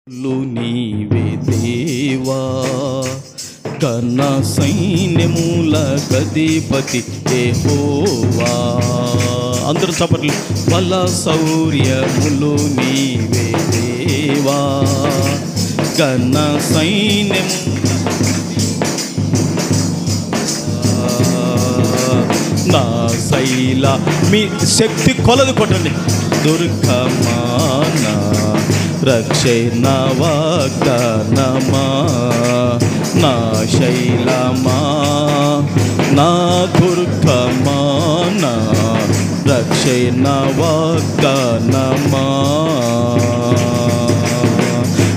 నీవే దేవా ఘన సైన్యములకధిపతి యెహోవా. అందరూ చప్పట్లు. బల శౌర్యములు నీవే దేవా ఘన సైన్యము నా శైల. మీ శక్తి కొలది కొట్టండి. దుర్గమాన రక్షణ వాగ్దానమా నా శైలమా నా దుర్గమాన రక్షణ వాగ్దానమా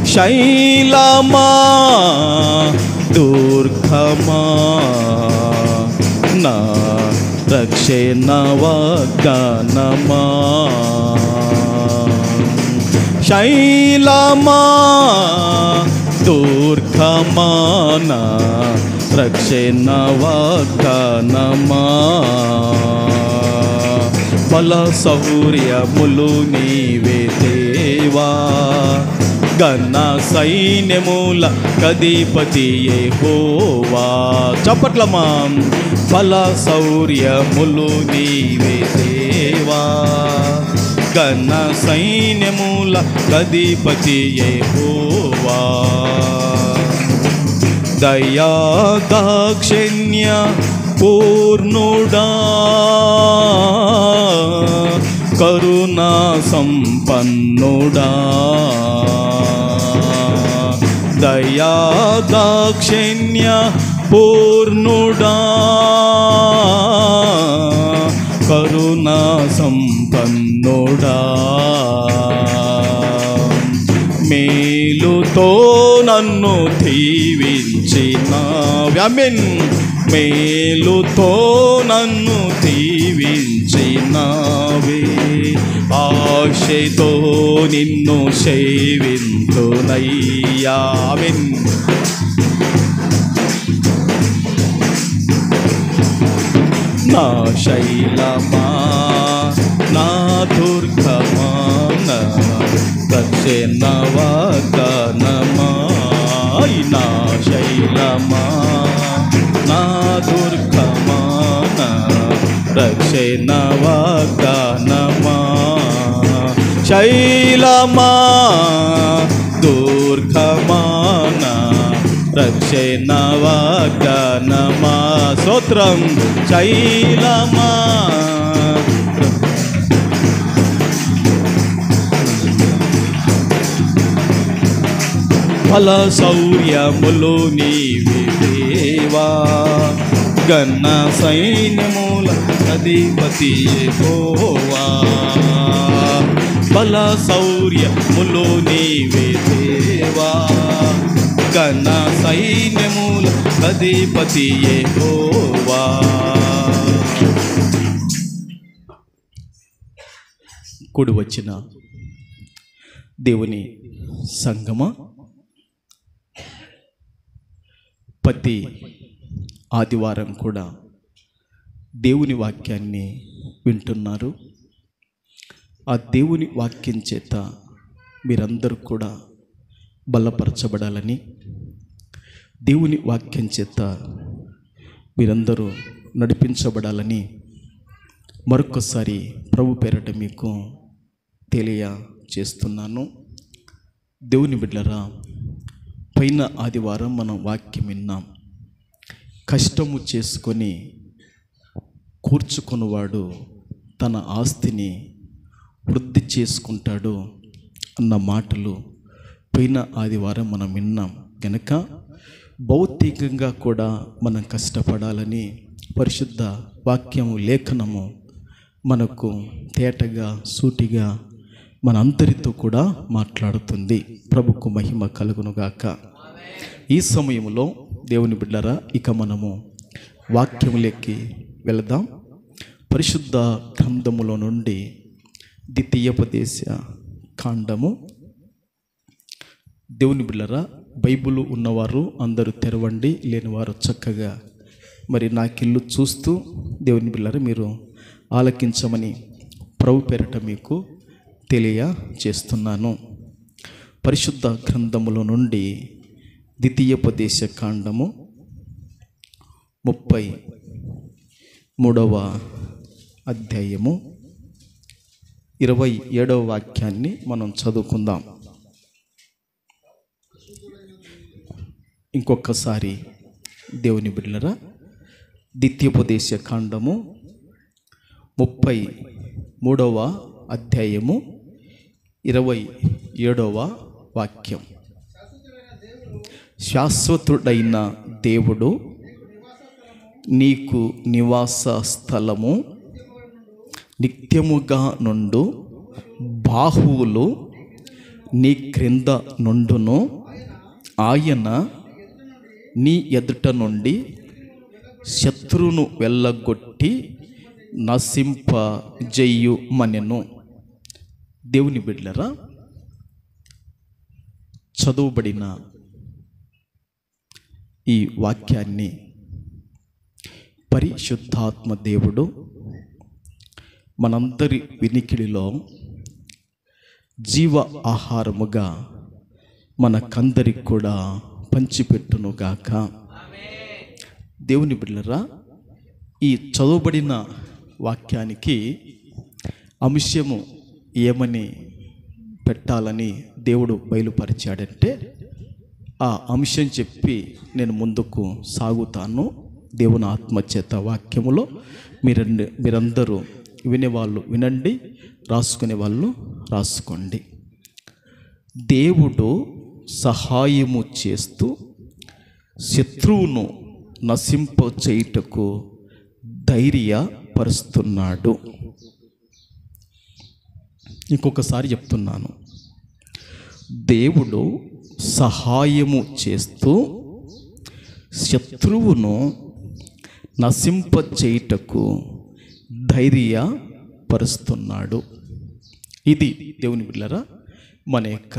శైలమా దుర్గమా నా రక్షణ వాగ్దానమా శైలమా దుర్గమాన రక్షణ వాగ్దానమా బల శౌర్యములు నీవే దేవా ఘన సైన్యములకధిపతి యెహోవా. చప్పట్లమా. బల శౌర్యములు నీవే దేవా ఘన సైన్యములకధిపతి యెహోవా. దయా దాక్షిణ్య పూర్ణుడా కరుణా సంపన్నుడా దయా దాక్షిణ్య పూర్ణుడా కరుణా సంపన్నుడా మేలుతో నన్ను దీవించినావే. ఆమేన్. మేలుతో నన్ను దీవించినావే ఆశతో నిన్ను సేవింతునయ్యా. ఆమేన్. నా శైలమా నా దుర్గమాన రక్షణ వాగ్దానమా నా శైలమా నా దుర్గమాన రక్షణ వాగ్దానమా శైలమా దుర్గమాన రక్షణ వాగ్దానమా. స్తోత్రం. శైలమా బల శౌర్యములు నీవే దేవా ఘన సైన్యములకధిపతి యెహోవా. బల శౌర్యములు నీవే దేవా ఘన సైన్యములకధిపతి యెహోవా. కూడి వచ్చిన దేవుని సంగమా, ప్రతి ఆదివారం కూడా దేవుని వాక్యాన్ని వింటున్నారు. ఆ దేవుని వాక్యం చేత మీరందరూ కూడా బలపరచబడాలని, దేవుని వాక్యం చేత మీరందరూ నడిపించబడాలని మరొకసారి ప్రభు పేరట మీకు తెలియచేస్తున్నాను. దేవుని బిడ్డలారా, పైన ఆదివారం మనం వాక్యం విన్నాం. కష్టము చేసుకొని కూర్చుకున్నవాడు తన ఆస్తిని వృద్ధి చేసుకుంటాడు అన్న మాటలు పైన ఆదివారం మనం విన్నాం. కనుక భౌతికంగా కూడా మనం కష్టపడాలని పరిశుద్ధ వాక్యము లేఖనము మనకు తేటగా సూటిగా మనందరితో కూడా మాట్లాడుతుంది. ప్రభుకు మహిమ కలుగునుగాక. ఈ సమయంలో దేవుని బిడ్డలారా, ఇక మనము వాక్యములోకి వెళదాం. పరిశుద్ధ గ్రంథములో నుండి ద్వితీయోపదేశ కాండము. దేవుని బిడ్డలారా, బైబిల్ ఉన్నవారు అందరూ తెరవండి, లేనివారు చక్కగా మరి నాకిల్లు చూస్తూ దేవుని బిడ్డలారా మీరు ఆలకించమని ప్రభు పేరట మీకు తెలియచేస్తున్నాను. పరిశుద్ధ గ్రంథములో నుండి ద్వితీయోపదేశ కాండము 33వ అధ్యాయము 27వ వాక్యాన్ని మనం చదువుకుందాం. ఇంకొకసారి దేవుని బిడ్డలారా, ద్వితీయోపదేశ కాండము 33వ అధ్యాయము 27వ వాక్యం. శాశ్వతుడైన దేవుడు నీకు నివాస స్థలము, నిత్యముగా నుండు బాహువులు నీ క్రింద నుండును. ఆయన నీ ఎదుట నుండి శత్రువును వెళ్ళగొట్టి నశింపజేయుమనెను. దేవుని బిడ్డలారా, చదువుబడిన ఈ వాక్యాన్ని పరిశుద్ధాత్మ దేవుడు మనందరి వినికిడిలో జీవ ఆహారముగా మనకందరికి కూడా పంచిపెట్టునుగాక. దేవుని బిడ్డలారా, ఈ చదువుబడిన వాక్యానికి అంశము ఏమని పెట్టాలని దేవుడు బయలుపరిచాడంటే, ఆ అంశం చెప్పి నేను ముందుకు సాగుతాను. దేవుని ఆత్మచేత వాక్యములో మీరందరూ వినేవాళ్ళు వినండి, రాసుకునే వాళ్ళు రాసుకోండి. దేవుడు సహాయము చేస్తూ శత్రువును నశింపచేయుటకు ధైర్యపరుస్తున్నాడు. ఇంకొకసారి చెప్తున్నాను, దేవుడు సహాయము చేస్తూ శత్రువును నశింపచేయుటకు ధైర్యపరుస్తున్నాడు. ఇది దేవుని బిడ్డలారా మన యొక్క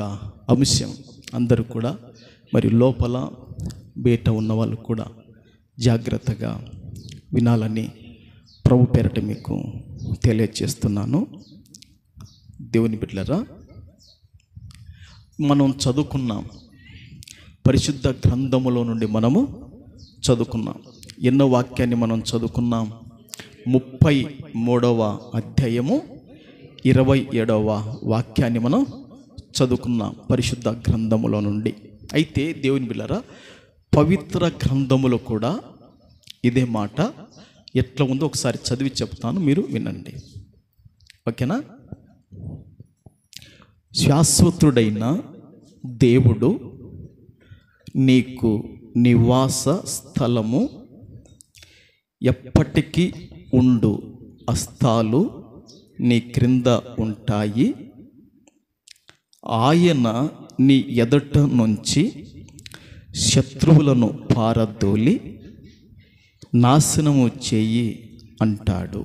అంశం. అందరూ కూడా మరి లోపల బయట ఉన్న వాళ్ళు కూడా జాగ్రత్తగా వినాలని ప్రభు పేరట మీకు తెలియజేస్తున్నాను. దేవుని బిడ్డలారా, మనం చదువుకున్నాం, పరిశుద్ధ గ్రంథములో నుండి మనము చదువుకున్నాం. ఎన్నో వాక్యాన్ని మనం చదువుకున్నాం? 33వ అధ్యాయము 27వ వాక్యాన్ని మనం చదువుకున్నాం పరిశుద్ధ గ్రంథములో నుండి. అయితే దేవుని బిడ్డలారా, పవిత్ర గ్రంథములో కూడా ఇదే మాట ఎట్లా ఉందో ఒకసారి చదివి చెప్తాను, మీరు వినండి, ఓకేనా? శాశ్వతుడైన దేవుడు నీకు నివాస స్థలము, ఎప్పటికీ ఉండు అస్తాలు నీ క్రింద ఉంటాయి. ఆయన నీ ఎదుట నుంచి శత్రువులను పారదోలి నాశనము చేయి అంటాడు.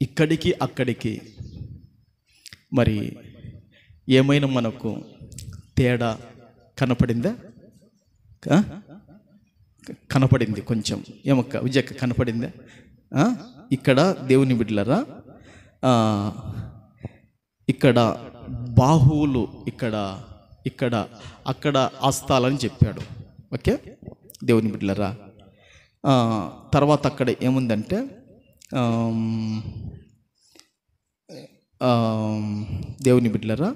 ఇక్కడికి అక్కడికి మరి ఏమైనా మనకు తేడా కనపడిందా? కనపడింది కొంచెం. ఏమక్క విజయక్క కనపడిందా? ఇక్కడ దేవుని బిడ్డలారా, ఇక్కడ బాహువులు ఇక్కడ ఇక్కడ అక్కడ ఆస్తాలని చెప్పాడు. ఓకే దేవుని బిడ్డలారా, తర్వాత అక్కడ ఏముందంటే దేవుని బిడ్డలారా,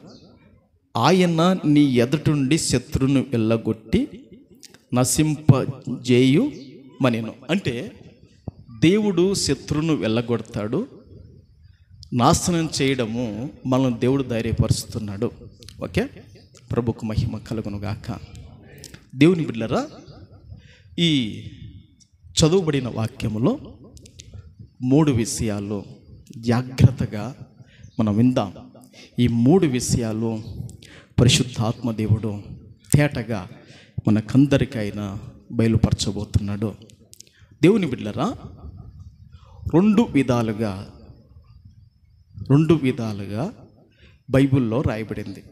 ఆయన నీ ఎదుటుండి శత్రువును వెళ్ళగొట్టి నశింపజేయుమనెను. అంటే దేవుడు శత్రువును వెళ్ళగొడతాడు, నాశనం చేయడము మనల్ని దేవుడు ధైర్యపరుస్తున్నాడు. ఓకే, ప్రభుకు మహిమ కలుగునుగాక. దేవుని బిడ్డలారా, ఈ చదువుబడిన వాక్యములో 3 విషయాలు జాగ్రత్తగా మనం విందాం. ఈ 3 విషయాలు పరిశుద్ధాత్మ దేవుడు తేటగా మనకందరికైనా బయలుపరచబోతున్నాడు. దేవుని బిడ్డలారా, రెండు విధాలుగా బైబిల్లో రాయబడింది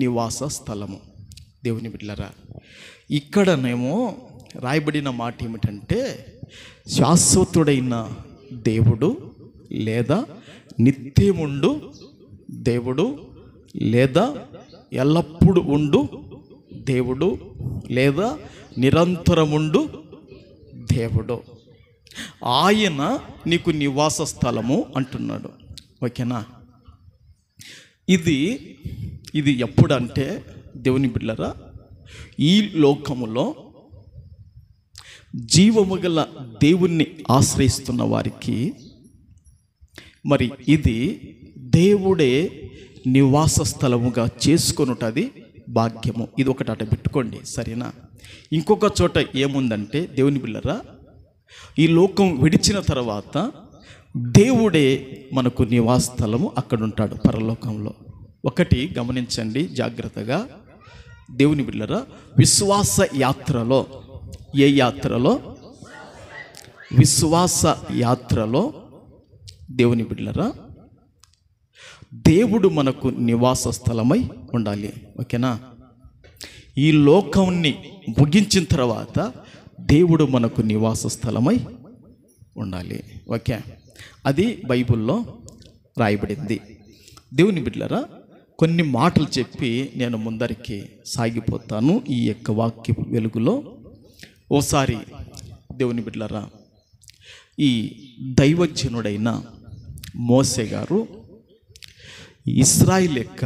నివాస స్థలము. దేవుని బిడ్డలారా, ఇక్కడనేమో రాయబడిన మాట ఏమిటంటే శాశ్వతుడైన దేవుడు లేదా నిత్యముండు దేవుడు లేదా ఎల్లప్పుడూ ఉండు దేవుడు, లేదా నిరంతరముండు దేవుడు. ఆయన నీకు నివాస స్థలము అంటున్నాడు. ఓకేనా? ఇది ఎప్పుడంటే దేవుని బిడ్డలారా, ఈ లోకములో జీవము గల దేవుణ్ణి ఆశ్రయిస్తున్న వారికి మరి ఇది దేవుడే నివాస స్థలముగా చేసుకొనుటది భాగ్యము. ఇది ఒకటి అట పెట్టుకోండి, సరేనా? ఇంకొక చోట ఏముందంటే దేవుని బిడ్డలారా, ఈ లోకం విడిచిన తర్వాత దేవుడే మనకు నివాస స్థలము అక్కడ ఉంటాడు పరలోకంలో. ఒకటి గమనించండి జాగ్రత్తగా దేవుని బిడ్డలారా, విశ్వాస యాత్రలో, ఏ యాత్రలో? విశ్వాస యాత్రలో దేవుని బిడ్డలారా, దేవుడు మనకు నివాస స్థలమై ఉండాలి. ఓకేనా? ఈ లోకాన్ని ముగించిన తర్వాత దేవుడు మనకు నివాస స్థలమై ఉండాలి. ఓకే, అది బైబిల్లో రాయబడింది. దేవుని బిడ్డలారా, కొన్ని మాటలు చెప్పి నేను ముందరికి సాగిపోతాను ఈ యొక్క వాక్య వెలుగులో. ఓసారి దేవుని బిడ్డలారా, ఈ దైవజనుడైన మోసే గారు ఇశ్రాయేలు యొక్క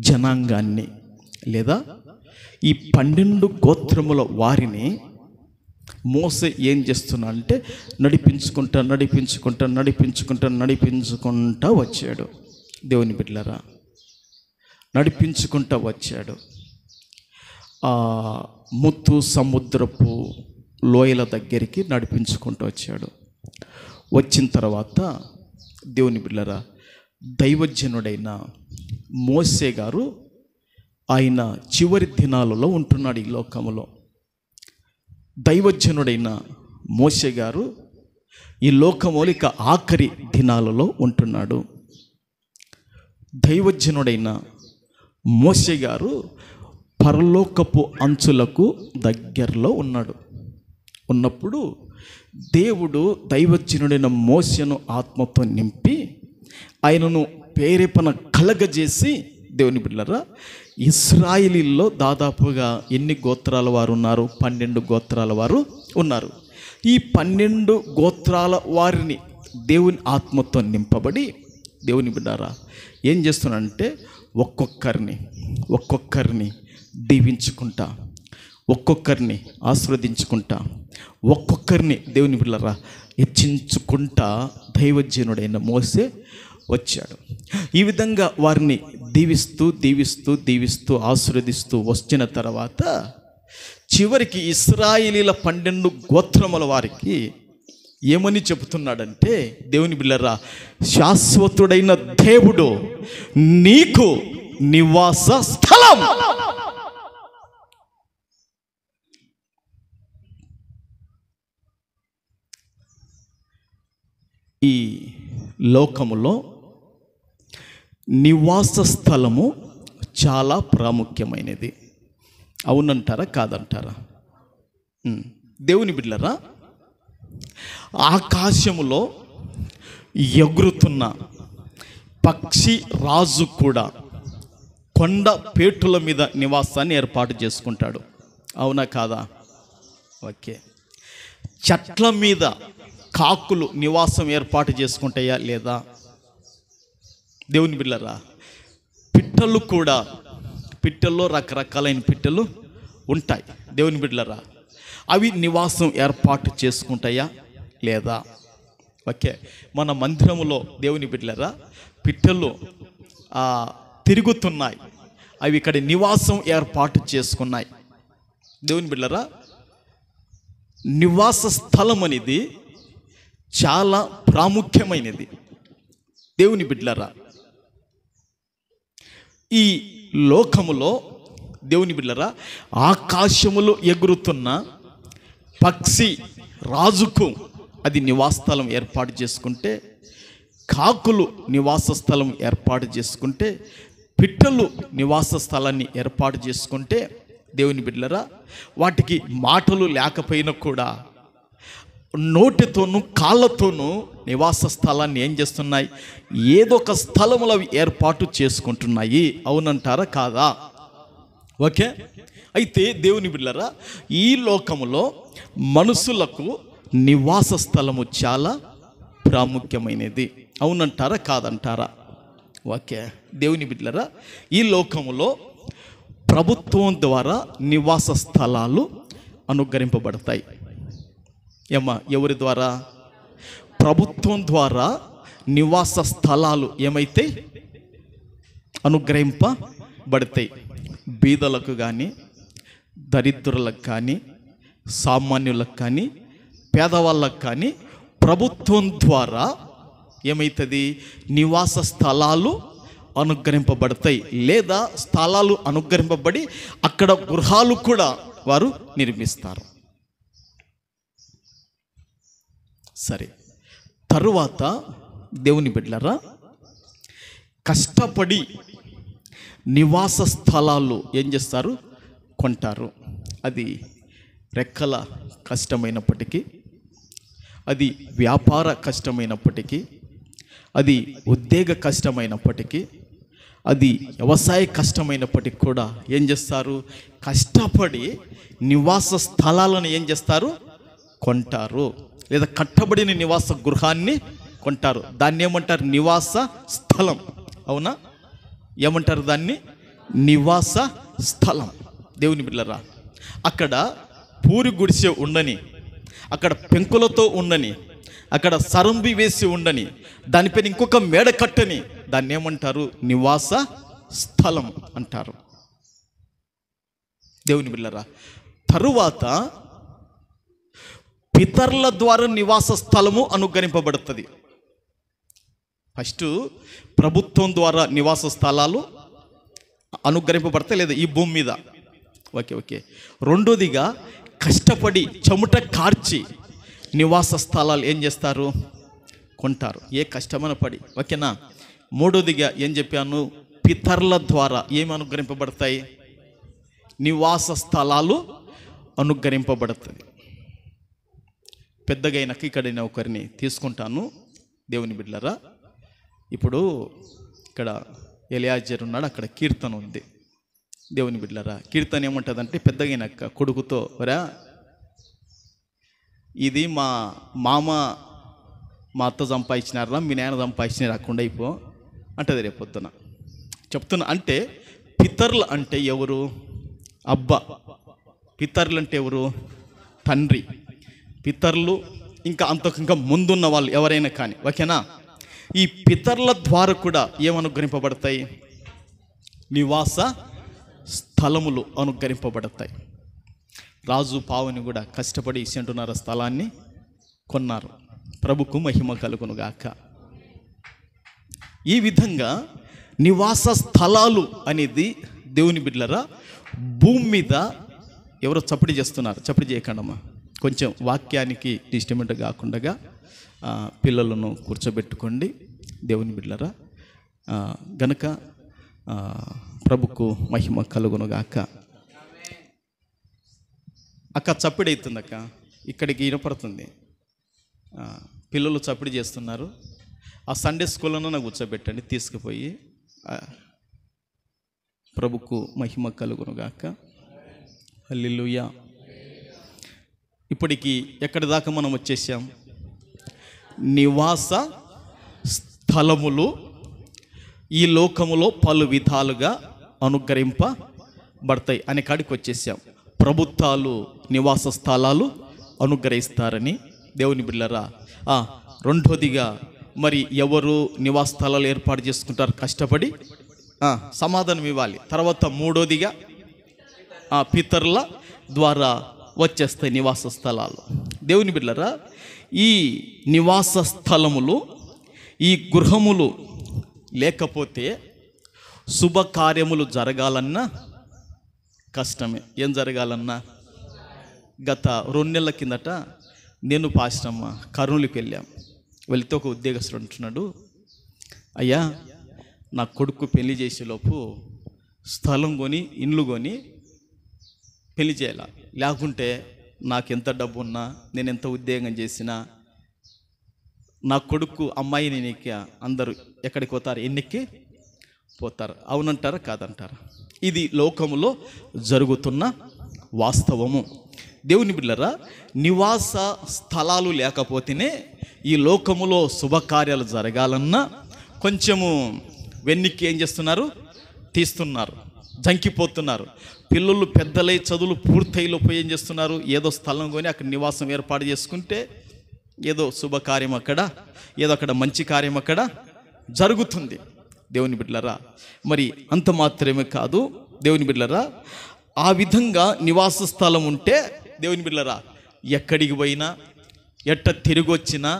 జనాంగాన్ని, లేదా ఈ 12 గోత్రముల వారిని మోసే ఏం చేస్తున్నాడంటే నడిపించుకుంటా వచ్చాడు. దేవుని బిడ్డలారా, నడిపించుకుంటా వచ్చాడు. ముత్తు సముద్రపు లోయల దగ్గరికి నడిపించుకుంటూ వచ్చాడు. వచ్చిన తర్వాత దేవుని బిడ్డలారా, దైవజనుడైన మోసే గారు ఆయన చివరి దినాలలో ఉంటున్నాడు ఈ లోకములో. దైవజనుడైన మోసే గారు ఈ లోకములో ఇక ఆఖరి దినాలలో ఉంటున్నాడు. దైవజనుడైన మోసే గారు పరలోకపు అంచులకు దగ్గరలో ఉన్నప్పుడు దేవుడు దైవజనుడైన మోసెను ఆత్మతో నింపి ఆయనను ప్రేరేపణ కలగజేసి, దేవుని బిడ్డలారా, ఇశ్రాయేలీల్లో దాదాపుగా ఎన్ని గోత్రాల వారు ఉన్నారు? 12 గోత్రాల వారు ఉన్నారు. ఈ 12 గోత్రాల వారిని దేవుని ఆత్మతో నింపబడి, దేవుని బిడ్డలారా, ఏం చేస్తున్నాడంటే ఒక్కొక్కరిని దీవించుకుంటా, ఒక్కొక్కరిని ఆశీర్వదించుకుంటా, ఒక్కొక్కరిని దేవుని బిడ్డలారా హెచ్చించుకుంటా దైవజనుడైన మోసే వచ్చాడు. ఈ విధంగా వారిని దీవిస్తూ ఆశీర్వదిస్తూ వచ్చిన తర్వాత చివరికి ఇశ్రాయేలీల 12 గోత్రముల వారికి ఏమని చెబుతున్నాడంటే, దేవుని బిడ్డలారా, శాశ్వతుడైన దేవుడు నీకు నివాస స్థలం. ఈ లోకములో నివాస స్థలము చాలా ప్రాముఖ్యమైనది. అవునంటారా కాదంటారా? దేవుని బిడ్డలారా, ఆకాశములో ఎగురుతున్న పక్షి రాజు కూడా కొండ పేటుల మీద నివాసాన్ని ఏర్పాటు చేసుకుంటాడు. అవునా కాదా? ఓకే. చెట్ల మీద కాకులు నివాసం ఏర్పాటు చేసుకుంటాయా లేదా? దేవుని బిడ్డలారా, పిట్టలు కూడా, పిట్టల్లో రకరకాలైన పిట్టలు ఉంటాయి. దేవుని బిడ్డలారా, అవి నివాసం ఏర్పాటు చేసుకుంటాయా లేదా? ఓకే. మన మందిరములో దేవుని బిడ్డలారా పిట్టలు తిరుగుతున్నాయి, అవి ఇక్కడ నివాసం ఏర్పాటు చేసుకున్నాయి. దేవుని బిడ్డలారా, నివాస స్థలం అనేది చాలా ప్రాముఖ్యమైనది. దేవుని బిడ్డలారా, ఈ లోకములో దేవుని బిడ్డలారా ఆకాశములో ఎగురుతున్న పక్షి రాజుకు అది నివాస స్థలం ఏర్పాటు చేసుకుంటే, కాకులు నివాస స్థలం ఏర్పాటు చేసుకుంటే, పిట్టలు నివాస స్థలాన్ని ఏర్పాటు చేసుకుంటే, దేవుని బిడ్డలారా వాటికి మాటలు లేకపోయినా కూడా నోటితోనూ కాళ్ళతోనూ నివాస స్థలాన్ని ఏం చేస్తున్నాయి? ఏదో ఒక స్థలములో అవి ఏర్పాటు చేసుకుంటున్నాయి. అవునంటారా కాదా? ఓకే. అయితే దేవుని బిడ్డలారా, ఈ లోకములో మనుషులకు నివాస స్థలము చాలా ప్రాముఖ్యమైనది. అవునంటారా కాదంటారా? ఓకే. దేవుని బిడ్డలారా, ఈ లోకములో ప్రభుత్వం ద్వారా నివాస స్థలాలు అనుగ్రహింపబడతాయి. ఎవరి ద్వారా? ప్రభుత్వం ద్వారా నివాస స్థలాలు ఏమైతే అనుగ్రహింపబడతాయి. బీదలకు కానీ, దరిద్రులకు కానీ, సామాన్యులకు కానీ, పేదవాళ్ళకు కానీ ప్రభుత్వం ద్వారా ఏమవుతుంది? నివాస స్థలాలు అనుగ్రహింపబడతాయి. లేదా స్థలాలు అనుగ్రహింపబడి అక్కడ గృహాలు కూడా వారు నిర్మిస్తారు. సరే, తరువాత దేవుని బిడ్డలారా, కష్టపడి నివాస స్థలాలు ఏం చేస్తారు? కొంటారు. అది రెక్కల కష్టమైనప్పటికీ, అది వ్యాపార కష్టమైనప్పటికీ, అది ఉద్యోగ కష్టమైనప్పటికీ, అది వ్యవసాయ కష్టమైనప్పటికీ కూడా ఏం చేస్తారు? కష్టపడి నివాస స్థలాలను ఏం చేస్తారు? కొంటారు. లేదా కట్టబడిన నివాస గృహాన్ని కొంటారు. దాన్ని ఏమంటారు? నివాస స్థలం. అవునా? ఏమంటారు దాన్ని? నివాస స్థలం. దేవుని బిడ్డలారా, అక్కడ పూరి గుడిసె ఉండని, అక్కడ పెంకులతో ఉండని, అక్కడ సరంబి వేసి ఉండని, దానిపైన ఇంకొక మేడ కట్టని, దాన్ని ఏమంటారు? నివాస స్థలం అంటారు. దేవుని బిడ్డలారా, తరువాత పితరుల ద్వారా నివాస స్థలము అనుగ్రహింపబడుతుంది. ఫస్ట్ ప్రభుత్వం ద్వారా నివాస స్థలాలు అనుగ్రహింపబడతాయి, లేదా ఈ భూమి మీద. ఓకే. రెండోదిగా కష్టపడి చెమట కార్చి నివాస స్థలాలు ఏం చేస్తారు? కొంటారు. ఏ కష్టమైన పడి. ఓకేనా? మూడోదిగా ఏం చెప్పాను? పితరుల ద్వారా ఏమి అనుగ్రహింపబడతాయి? నివాస స్థలాలు అనుగ్రహింపబడుతుంది. పెద్దగా అయినాక ఇక్కడ నేను ఒకరిని తీసుకుంటాను. దేవుని బిడ్డలారా, ఇప్పుడు ఇక్కడ ఎలియాజర్ ఉన్నాడు, అక్కడ కీర్తన ఉంది. దేవుని బిడ్డలారా, కీర్తన ఏమంటుందంటే, పెద్దగా అయినాక కొడుకుతో, వరా ఇది మా మామ మా అత్త సంపాదించినారా, మీ నాన్న సంపాదించిన రాకుండా అయిపో అంటది రేపు పొద్దున. చెప్తున్నా అంటే పితరులు అంటే ఎవరు? అబ్బా. పితరులు అంటే ఎవరు? తండ్రి. పితరులు ఇంకా ఇంకా ముందున్న వాళ్ళు ఎవరైనా కానీ. ఓకేనా? ఈ పితరుల ద్వారా కూడా ఏమనుగ్రహింపబడతాయి? నివాస స్థలములు అనుగ్రహింపబడతాయి. రాజు పావుని కూడా కష్టపడి 1.5 స్థలాన్ని కొన్నారు. ప్రభుకు మహిమ కలుగునుగాక. ఈ విధంగా నివాస స్థలాలు అనేది దేవుని బిడ్డలారా, భూమి మీద ఎవరో చప్పటి చేస్తున్నారు. చప్పటి చేయకండమ్మా. కొంచెం వాక్యానికి డిస్టర్బెంట్ కాకుండా పిల్లలను కూర్చోబెట్టుకోండి. దేవుని బిడ్డలారా, గనుక ప్రభుకు మహిమ కలుగునుగాక. అక్క చప్పుడు అవుతుంది అక్క, ఇక్కడికి వినపడుతుంది. పిల్లలు చప్పుడు చేస్తున్నారు. ఆ సండే స్కూల్లోనూ నాకు కూర్చోబెట్టండి, తీసుకుపోయి. ప్రభుకు మహిమ కలుగునుగాక. హల్లెలూయా. ఇప్పటికి ఎక్కడి దాకా మనం వచ్చేసాం? నివాస స్థలములు ఈ లోకములో పలు విధాలుగా అనుగ్రహింపబడతాయి అనే కాడికి వచ్చేసాం. ప్రభుత్వాలు నివాస స్థలాలు అనుగ్రహిస్తారని. దేవుని బిడ్డలారా, రెండోదిగా మరి ఎవరు నివాస స్థలాలు ఏర్పాటు చేసుకుంటారు? కష్టపడి. సమాధానం ఇవ్వాలి. తర్వాత మూడోదిగా పితరుల ద్వారా వచ్చేస్తాయి నివాస స్థలాలు. దేవుని బిడ్డలారా, ఈ నివాస స్థలములు, ఈ గృహములు లేకపోతే శుభకార్యములు జరగాలన్నా కష్టమే. ఏం జరగాలన్నా? గత 2 నెలల కిందట నేను పాస్టమ్మ కర్నూలుకి వెళ్ళాం. వెళితే ఒక ఉద్యోగస్తుడు అంటున్నాడు, అయ్యా నా కొడుకు పెళ్లి చేసేలోపు స్థలం కొని ఇండ్లు కొని పెళ్లి చేయాల, లేకుంటే నాకు ఎంత డబ్బు ఉన్నా, నేను ఎంత ఉద్యోగం చేసినా, నా కొడుకు అమ్మాయిని ఎన్నిక అందరూ ఎక్కడికి పోతారు? ఎన్నికి పోతారు. అవునంటారా కాదంటారా? ఇది లోకములో జరుగుతున్న వాస్తవము. దేవుని బిడ్డలారా, నివాస స్థలాలు లేకపోతేనే ఈ లోకములో శుభకార్యాలు జరగాలన్నా కొంచెము వెన్నికి ఏం చేస్తున్నారు? తీస్తున్నారు, జంకిపోతున్నారు. పిల్లలు పెద్దలై చదువులు పూర్తయిలోపోయి ఏం చేస్తున్నారు? ఏదో స్థలం కొని అక్కడ నివాసం ఏర్పాటు చేసుకుంటే ఏదో శుభకార్యం అక్కడ, ఏదో అక్కడ మంచి కార్యం అక్కడ జరుగుతుంది. దేవుని బిడ్డలారా, మరి అంత మాత్రమే కాదు దేవుని బిడ్డలారా, ఆ విధంగా నివాస స్థలం ఉంటే దేవుని బిడ్డలారా, ఎక్కడికి పోయినా ఎట్ట తిరిగి వచ్చినా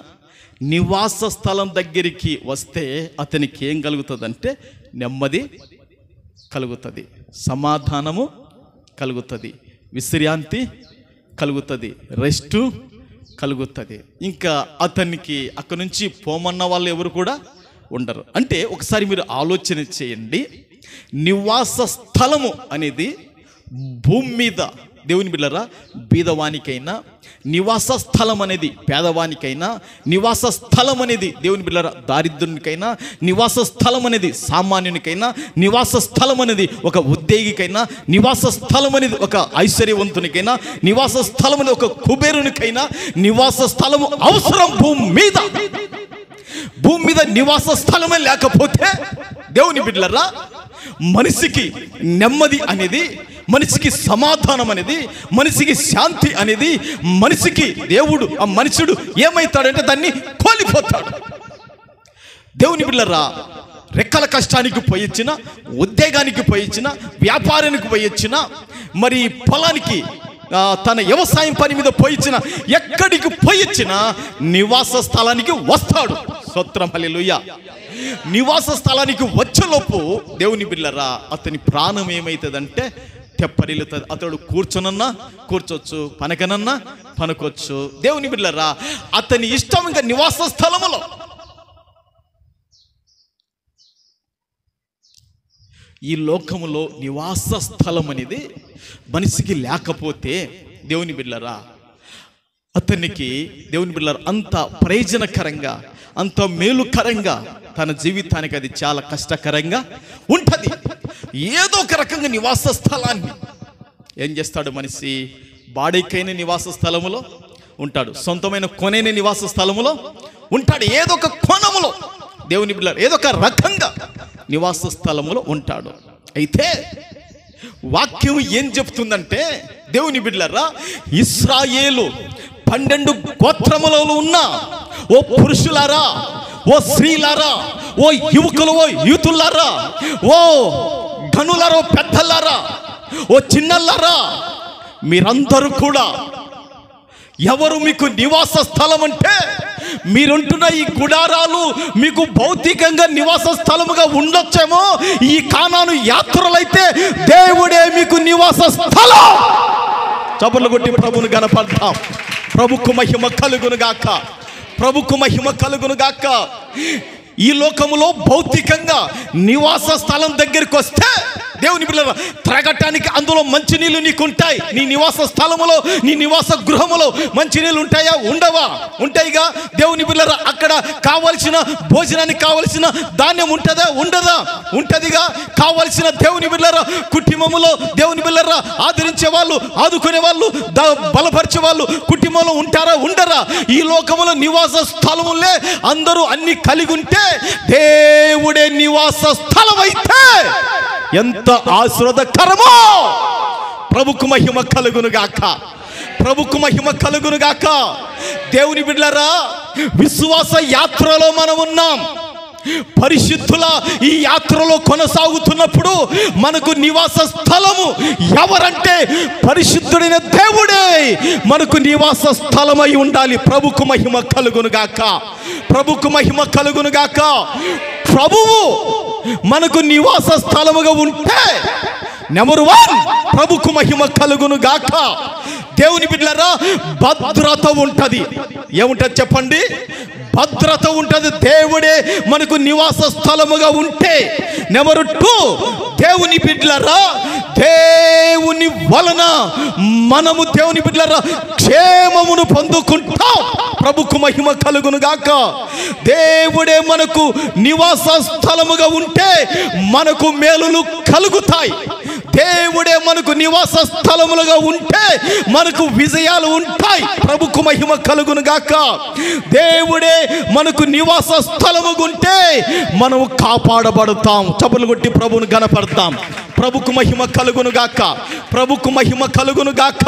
నివాస స్థలం దగ్గరికి వస్తే అతనికి ఏం కలుగుతుందంటే నెమ్మది కలుగుతుంది, సమాధానము కలుగుతుంది, విశ్రాంతి కలుగుతుంది, రెస్టు కలుగుతుంది. ఇంకా అతనికి అక్కడి నుంచి పోమన్న వాళ్ళు ఎవరు కూడా ఉండరు. అంటే ఒకసారి మీరు ఆలోచన చేయండి, నివాస స్థలము అనేది భూమి మీద దేవుని బిడ్డలారా, బీదవానికైనా నివాస స్థలం అనేది పేదవానికైనా, నివాస స్థలం అనేది దేవుని బిడ్డలారా దారిద్రునికైనా, నివాస స్థలం అనేది సామాన్యునికైనా, నివాస స్థలం అనేది ఒక ఉద్యోగికైనా, నివాస స్థలం అనేది ఒక ఐశ్వర్యవంతునికైనా, నివాస స్థలం అనేది ఒక కుబేరునికైనా నివాస స్థలము అవసరం. భూమి మీద నివాస స్థలమే లేకపోతే దేవుని బిడ్డలారా, మనిషికి నెమ్మది అనేది, మనిషికి సమాధానం అనేది, మనిషికి శాంతి అనేది, మనిషికి దేవుడు ఆ మనుషుడు ఏమవుతాడంటే దాన్ని కోల్పోతాడు. దేవుని బిడ్డలారా, రెక్కల కష్టానికి పోయిచ్చిన, ఉద్యోగానికి పోయిచ్చిన, వ్యాపారానికి పోయిచ్చిన, మరి పొలానికి తన వ్యవసాయం పని మీద పోయిచ్చిన, ఎక్కడికి పోయిచ్చిన నివాస స్థలానికి వస్తాడు. స్తోత్రం, హల్లెలూయా. నివాస స్థలానికి వచ్చేలోపు దేవుని బిడ్డలారా, అతని ప్రాణం ఏమవుతుందంటే తెప్పరిల్లుతుంది. అతడు కూర్చొనన్నా కూర్చోవచ్చు, పనకనన్నా పనుకోవచ్చు. దేవుని బిడ్డలారా, అతని ఇష్టం ఇంకా నివాస స్థలములో. ఈ లోకములో నివాస స్థలం అనేది మనిషికి లేకపోతే దేవుని బిడ్డలారా, అతనికి దేవుని బిడ్డలారా అంత ప్రయోజనకరంగా, అంత మేలుకరంగా తన జీవితానికి అది చాలా కష్టకరంగా ఉంటుంది. ఏదో ఒక రకంగా నివాస స్థలాన్ని ఏం చేస్తాడు మనిషి? బాడీకైన నివాస స్థలములో ఉంటాడు, సొంతమైన కొనైన నివాస స్థలములో ఉంటాడు, ఏదో ఒక కోణములో దేవుని బిడ్డలారా ఏదో ఒక రకంగా నివాస స్థలములో ఉంటాడు. అయితే వాక్యం ఏం చెప్తుందంటే దేవుని బిడ్డలారా, ఇశ్రాయేలు 12 గోత్రములలో ఉన్న ఓ పురుషులారా, ఓ స్త్రీలారా, ఓ యువకులు, ఓ యూతులారా, ఓ ఘనులారా, ఓ పెద్దలారా, ఓ చిన్నలారా, మీరందరూ కూడా ఎవరు మీకు నివాస స్థలం అంటే మీరుంటున్న ఈ గుడారాలు మీకు భౌతికంగా నివాస స్థలముగా ఉండొచ్చేమో, ఈ కానాను యాత్రలైతే దేవుడే మీకు నివాస స్థలం. చప్పట్లు కొట్టి ప్రభువుని గణపడతాం. ప్రభుకు మహిమ కలుగును గాక, ప్రభుకు మహిమ కలుగును గాక. ఈ లోకములో భౌతికంగా నివాస స్థలం దగ్గరికి వస్తే దేవుని బిడ్డలారా, త్రాగటానికి అందులో మంచినీళ్ళు నీకు ఉంటాయి. నీ నివాస స్థలములో, నీ నివాస గృహములో మంచినీళ్ళు ఉంటాయా? ఉండవా? ఉంటాయిగా. దేవుని బిడ్డలారా, అక్కడ కావలసిన భోజనానికి కావలసిన ధాన్యం ఉంటుందా? ఉండదా? ఉంటదిగా. కావలసిన దేవుని బిడ్డలారా కుటుంబములో దేవుని బిడ్డలారా ఆదరించే వాళ్ళు, ఆదుకునే వాళ్ళు, బలపరిచే వాళ్ళు కుటుంబంలో ఉంటారా? ఉండరా? ఈ లోకములో నివాస స్థలములే అందరూ అన్ని కలిగి ఉంటే దేవుడే నివాస స్థలం అయితే ఎంత ఆశీర్వాదకరమో. ప్రభుకు మహిమ కలుగును గాక, ప్రభుకు మహిమ కలుగును గాక. దేవుని బిడ్డలారా, విశ్వాస యాత్రలో మనం ఉన్నాం. పరిశుద్ధుల ఈ యాత్రలో కొనసాగుతున్నప్పుడు మనకు నివాస స్థలము ఎవరంటే పరిశుద్ధుడైన దేవుడే మనకు నివాస స్థలమై ఉండాలి. ప్రభుకు మహిమ కలుగును గాక, ప్రభుకు మహిమ కలుగును గాక. ప్రభువు మనకు నివాస స్థలముగా ఉంటే నెంబర్ 1 ప్రభుకు మహిమ కలుగును గాక. దేవుని బిడ్డలారా, భద్రత ఉంటది. ఏముంటది చెప్పండి? భద్రత ఉంటుంది. దేవుడే మనకు నివాస స్థలముగా ఉంటే. నెంబర్ 2, దేవుని బిడ్డలారా, దేవుని వలన మనము దేవుని బిడ్డలారా క్షేమమును పొందుకుంటాం. ప్రభుకు మహిమ కలుగును గాక. దేవుడే మనకు నివాస స్థలముగా ఉంటే మనకు మేలులు కలుగుతాయి. దేవుడే మనకు నివాస స్థలములుగా ఉంటే మనకు విజయాలు ఉంటాయి. ప్రభుకు మహిమ కలుగును గాక. దేవుడే మనకు నివాస స్థలముగా ఉంటే మనము కాపాడబడతాం. చప్పట్లు కొట్టి ప్రభువును ఘనపడతాం. ప్రభుకు మహిమ కలుగును గాక. ప్రభుకు మహిమ కలుగును గాక.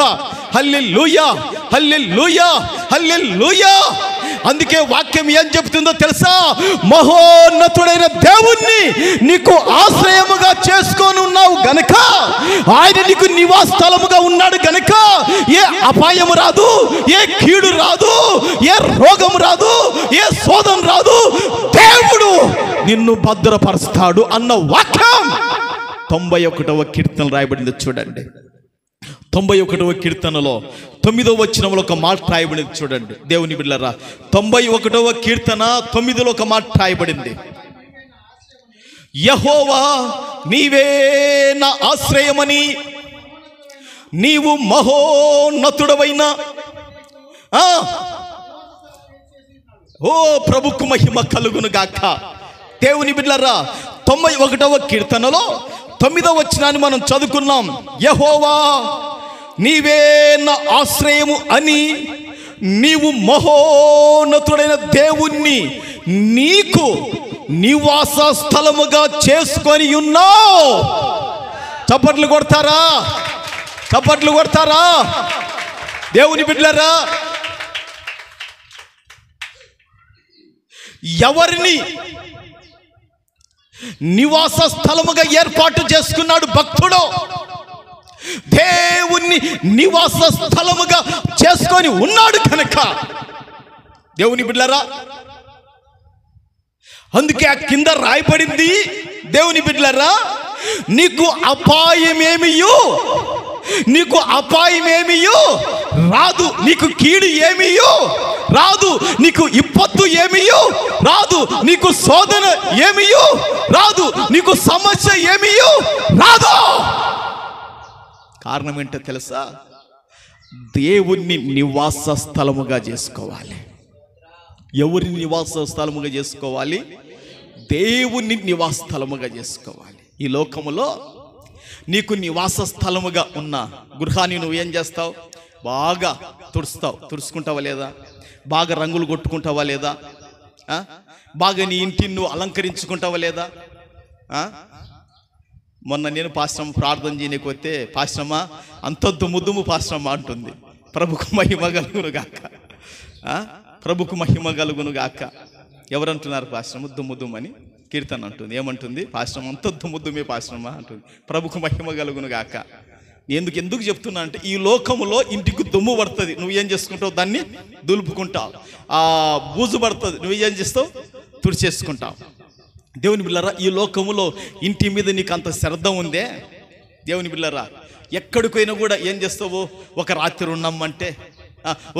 హల్లెలూయా, హల్లెలూయా, హల్లెలూయా. అందుకే వాక్యం ఏం చెప్తుందో తెలుసా? మహోన్నతుడైన దేవుణ్ణి నీకు ఆశ్రయముగా చేసుకొని ఉన్నావు గనక, ఆయన నీకు నివాస స్థలముగా ఉన్నాడు గనక ఏ అపాయం రాదు, ఏ కీడు రాదు, ఏ రోగం రాదు, ఏ శోధన రాదు. దేవుడు నిన్ను భద్రపరుస్తాడు అన్న వాక్యం 91వ కీర్తన రాయబడింది. చూడండి, 91వ కీర్తనలో 9వ వచనంలో ఒక మాట రాయబడింది. చూడండి దేవుని బిడ్డలారా, 91వ కీర్తన 9లో ఒక మాట రాయబడింది. యెహోవా నీవే నా ఆశ్రయమని, నీవు మహోన్నతుడవైన ఓ ప్రభుకు మహిమ కలుగును గాక. దేవుని బిడ్డలారా, 91వ కీర్తనలో 9వ వచనాన్ని మనం చదువుకున్నాం. యెహోవా నీవే నా ఆశ్రయము అని, నీవు మహోన్నతుడైన దేవుణ్ణి నీకు నివాస స్థలముగా చేసుకొని ఉన్నావు. చప్పట్లు కొడతారా? చప్పట్లు కొడతారా? దేవుని బిడ్డలారా, ఎవరిని నివాస స్థలముగా ఏర్పాటు చేసుకున్నాడు భక్తుడు? దేవుణ్ణి నివాస స్థలముగా చేసుకొని ఉన్నాడు కనుక. దేవుని బిడ్డలారా, అందుకే ఆ కింద రాయబడింది. దేవుని బిడ్డలారా, నీకు అపాయమేమియో రాదు, నీకు కీడు ఏమియో రాదు, నీకు ఇప్పత్తు ఏమియో రాదు, నీకు శోధన ఏమియో రాదు, నీకు సమస్య ఏమియో రాదు. కారణం ఏంటో తెలుసా? దేవుణ్ణి నివాస స్థలముగా చేసుకోవాలి. ఎవరిని నివాస స్థలముగా చేసుకోవాలి? దేవుణ్ణి నివాస స్థలముగా చేసుకోవాలి. ఈ లోకములో నీకు నివాస స్థలముగా ఉన్న గృహాన్ని నువ్వేం చేస్తావు? బాగా తుడుచుకుంటావా లేదా? బాగా రంగులు కొట్టుకుంటావా లేదా? బాగా నీ ఇంటిని నువ్వు అలంకరించుకుంటావా లేదా? మొన్న నేను పాశ్రమ ప్రార్థన చేయడానికి వస్తే, పాశ్రమ అంత దుమ్ము పాశ్రమ అంటుంది. ప్రభుకు మహిమ కలుగును గాక. ప్రభుకు మహిమ కలుగును గాక. ఎవరంటున్నారు? పాశ్రమ దుమ్ము కీర్తన అంటుంది. ఏమంటుంది? పాశ్రమ అంత దుమ్మే పాశ్రమ అంటుంది. ప్రభుకు మహిమ కలుగును గాక. ఎందుకు చెప్తున్నా అంటే, ఈ లోకములో ఇంటికి దుమ్ము పడుతుంది, నువ్వేం చేసుకుంటావు? దాన్ని దులుపుకుంటావు. ఆ బూజు పడుతుంది, నువ్వేం చేస్తావు? తుడిచేసుకుంటావు. దేవుని బిడ్డలారా, ఈ లోకములో ఇంటి మీద నీకు అంత శ్రద్ధ ఉందే? దేవుని బిడ్డలారా, ఎక్కడికైనా కూడా ఏం చేస్తావు? ఒక రాత్రి ఉన్నామంటే,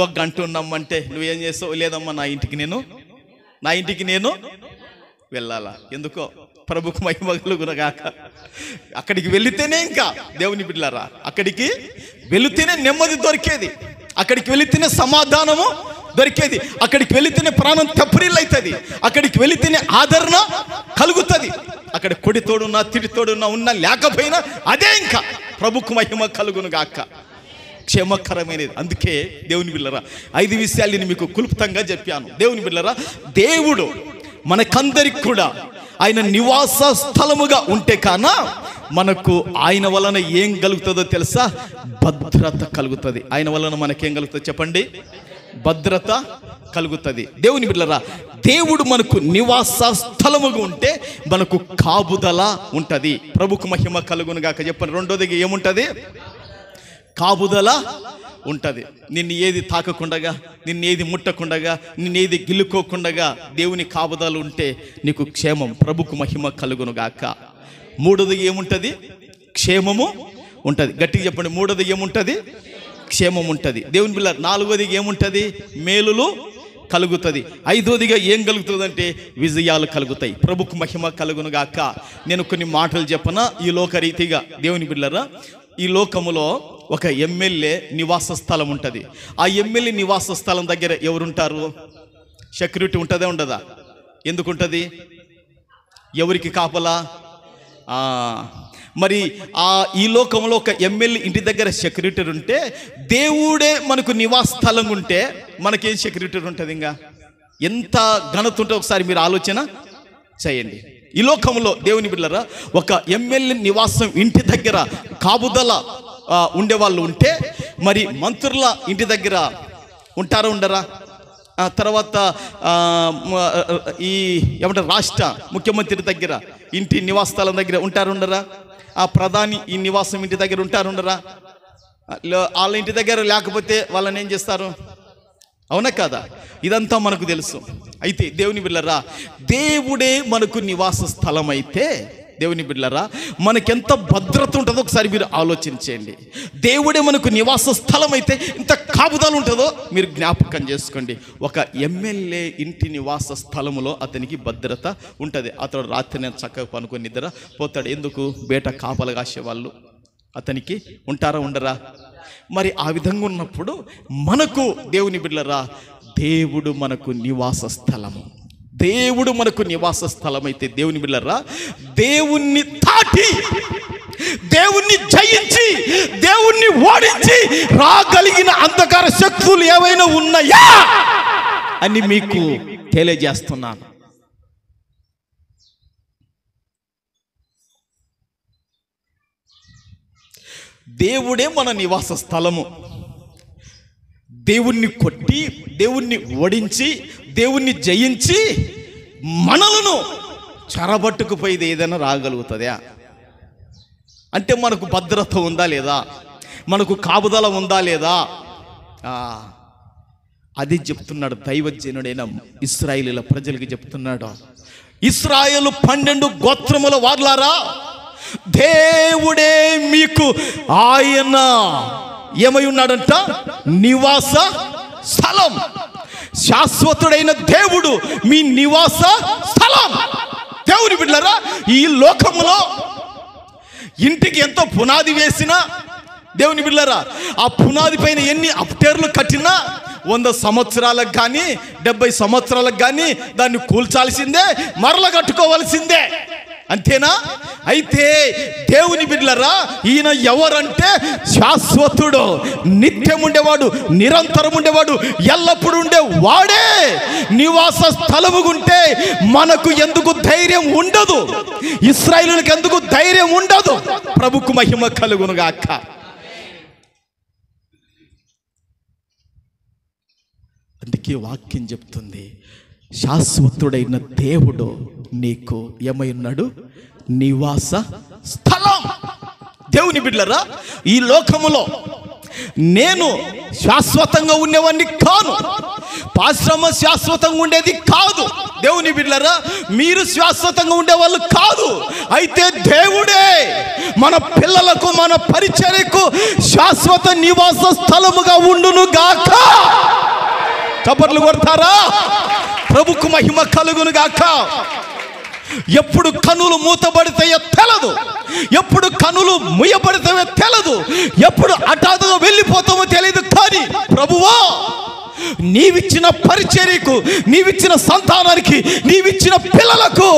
ఒక గంట ఉన్నామంటే నువ్వేం చేస్తావు? లేదమ్మా, నా ఇంటికి నేను వెళ్ళాలా? ఎందుకో? ప్రభుకు మహిమ కలుగును గాక. అక్కడికి వెళితేనే, ఇంకా దేవుని బిడ్డలారా, అక్కడికి వెళితేనే నెమ్మది దొరికేది, అక్కడికి వెళితేనే సమాధానము దొరికేది, అక్కడికి వెళితేనే ప్రాణం తప్పరిల్లు అవుతుంది, అక్కడికి వెళితేనే ఆదరణ కలుగుతుంది. అక్కడ కొడి తోడున్నా, తిడి తోడున్నా, ఉన్నా లేకపోయినా అదే ఇంకా ప్రభుకు మహిమ కలుగును గాక. క్షేమకరమైనది. అందుకే దేవుని బిడ్డలారా, 5 విషయాలు నేను మీకు క్లుప్తంగా చెప్పాను. దేవుని బిడ్డలారా, దేవుడు మనకందరికి కూడా ఆయన నివాస స్థలముగా ఉంటే కాన మనకు ఆయన వలన ఏం కలుగుతుందో తెలుసా? భద్రత కలుగుతుంది. ఆయన వలన మనకేం కలుగుతుంది చెప్పండి? భద్రత కలుగుతుంది. దేవుని బిడ్డలారా, దేవుడు మనకు నివాస స్థలముగా ఉంటే మనకు కాపుదల ఉంటుంది. ప్రభుకు మహిమ కలుగును గాక. చెప్పండి, రెండోది ఏముంటుంది? కాపుదల ఉంటుంది. నిన్ను ఏది తాకకుండగా, నిన్నేది ముట్టకుండగా, నిన్నేది గిల్లుకోకుండగా దేవుని కాపుదల ఉంటే నీకు క్షేమం. ప్రభుకు మహిమ కలుగును గాక. మూడోది ఏముంటుంది? క్షేమము ఉంటుంది. గట్టిగా చెప్పండి, మూడోది ఏముంటుంది? క్షేమం ఉంటుంది. దేవుని బిడ్డ, నాలుగోది ఏముంటుంది? మేలులు కలుగుతుంది. ఐదోదిగా ఏం కలుగుతుందంటే విజయాలు కలుగుతాయి. ప్రభుకు మహిమ కలుగునుగాక. నేను కొన్ని మాటలు చెప్పనా ఈ లోకరీతిగా. దేవుని బిడ్డలారా, ఈ లోకములో ఒక ఎమ్మెల్యే నివాస స్థలం ఉంటుంది. ఆ ఎమ్మెల్యే నివాస స్థలం దగ్గర ఎవరుంటారు? సెక్యూరిటీ ఉంటుందా ఉండదా? ఎందుకు ఉంటుంది? ఎవరికి కాపలా? మరి ఈ లోకంలో ఒక ఎమ్మెల్యే ఇంటి దగ్గర సెక్యూరిటీ ఉంటే, దేవుడే మనకు నివాస స్థలం ఉంటే మనకేం సెక్యూరిటీ ఉంటుంది? ఇంకా ఎంత ఘనత ఉంటే ఒకసారి మీరు ఆలోచన చేయండి. ఈ లోకంలో దేవుని బిడ్డలారా, ఒక ఎమ్మెల్యే నివాసం ఇంటి దగ్గర కాపుదల ఉండేవాళ్ళు ఉంటే, మరి మంత్రుల ఇంటి దగ్గర ఉంటారా ఉండరా? తర్వాత ఈ ఏమంటారు రాష్ట్ర ముఖ్యమంత్రి దగ్గర ఇంటి నివాస స్థలం దగ్గర ఉంటారు ఉండరా? ఆ ప్రధాని ఈ నివాసం ఇంటి దగ్గర ఉంటారు ఉండరా? వాళ్ళ ఇంటి దగ్గర లేకపోతే వాళ్ళని ఏం చేస్తారు? అవునా కాదా? ఇదంతా మనకు తెలుసు. అయితే దేవుని బిడ్డలారా, దేవుడే మనకు నివాస స్థలం అయితే, దేవుని బిడ్డలారా, మనకెంత భద్రత ఉంటుందో ఒకసారి మీరు ఆలోచించండి. దేవుడే మనకు నివాస స్థలం అయితే ఇంత కాపుదల ఉంటుందో మీరు జ్ఞాపకం చేసుకోండి. ఒక ఎమ్మెల్యే ఇంటి నివాస స్థలములో అతనికి భద్రత ఉంటుంది. అతడు రాత్రి చక్కగా పనుకొని నిద్ర పోతాడు. ఎందుకు? బేట కాపలు కాసేవాళ్ళు అతనికి ఉంటారా ఉండరా? మరి ఆ విధంగా ఉన్నప్పుడు మనకు దేవుని బిడ్డలారా, దేవుడు మనకు నివాస స్థలము. దేవుడు మనకు నివాస స్థలం అయితే దేవుని బిడ్డలారా, దేవుణ్ణి తాటి, దేవుణ్ణి జయించి, దేవుణ్ణి ఓడించి రాగలిగిన అంధకార శక్తులు ఏవైనా ఉన్నాయా అని మీకు తెలియజేస్తున్నాను. దేవుడే మన నివాస స్థలము. దేవుణ్ణి కొట్టి, దేవుణ్ణి ఓడించి, దేవుణ్ణి జయించి మనలను చెరబట్టుకుపోయేది ఏదైనా రాగలుగుతుందా? అంటే మనకు భద్రత ఉందా లేదా? మనకు కాపుదల ఉందా లేదా? అది చెప్తున్నాడు దైవజనుడైన ఇశ్రాయేలీల ప్రజలకి చెప్తున్నాడు. ఇశ్రాయేలు 12 గోత్రముల వార్లారా, దేవుడే మీకు ఆయన ఏమై ఉన్నాడంట? నివాస స్థలం. శాశ్వతుడైన దేవుడు మీ నివాస స్థలం. దేవుని బిడ్డలారా, ఈ లోకములో ఇంటికి ఎంతో పునాది వేసినా, దేవుని బిడ్డలారా, ఆ పునాది పైన ఎన్ని అప్టేర్లు కట్టినా 100 సంవత్సరాలకు కానీ 70 సంవత్సరాలకు కానీ దాన్ని కూల్చాల్సిందే, మరల కట్టుకోవాల్సిందే. అంతేనా? అయితే దేవుని బిడ్డలారా, ఈయన ఎవరంటే శాశ్వతుడు, నిత్యం ఉండేవాడు, నిరంతరం ఉండేవాడు, ఎల్లప్పుడూ ఉండే వాడే నివాస స్థలముగుంటే మనకు ఎందుకు ధైర్యం ఉండదు? ఇశ్రాయేలులకు ఎందుకు ధైర్యం ఉండదు? ప్రభుకు మహిమ కలుగునుగాక. అందుకే వాక్యం చెప్తుంది, శాశ్వతుడైన దేవుడు నీకు ఏమై ఉన్నాడు? నివాస స్థలం. దేవుని బిడ్డలారా, ఈ లోకములో నేను శాశ్వతంగా ఉండేవాడిని కాను, పాశ్రమ శాశ్వతంగా ఉండేది కాదు. దేవుని బిడ్డలారా, మీరు శాశ్వతంగా ఉండేవాళ్ళు కాదు. అయితే దేవుడే మన పిల్లలకు, మన పరిచర్యకు శాశ్వత నివాస స్థలముగా ఉండును గాక. చప్పట్లు కొడతారా? ప్రభుకు మహిమ కలుగును గాక. ఎప్పుడు కనులు మూతబడితాయో తెలదు, ఎప్పుడు కనులు ముయ్యబడితాయో తెలదు, ఎప్పుడు హఠాత్తుగా వెళ్ళిపోతామో తెలియదు. కానీ ప్రభువా, నీవిచ్చిన పరిచర్యకు, నీవిచ్చిన సంతానానికి, నీవిచ్చిన పిల్లలకు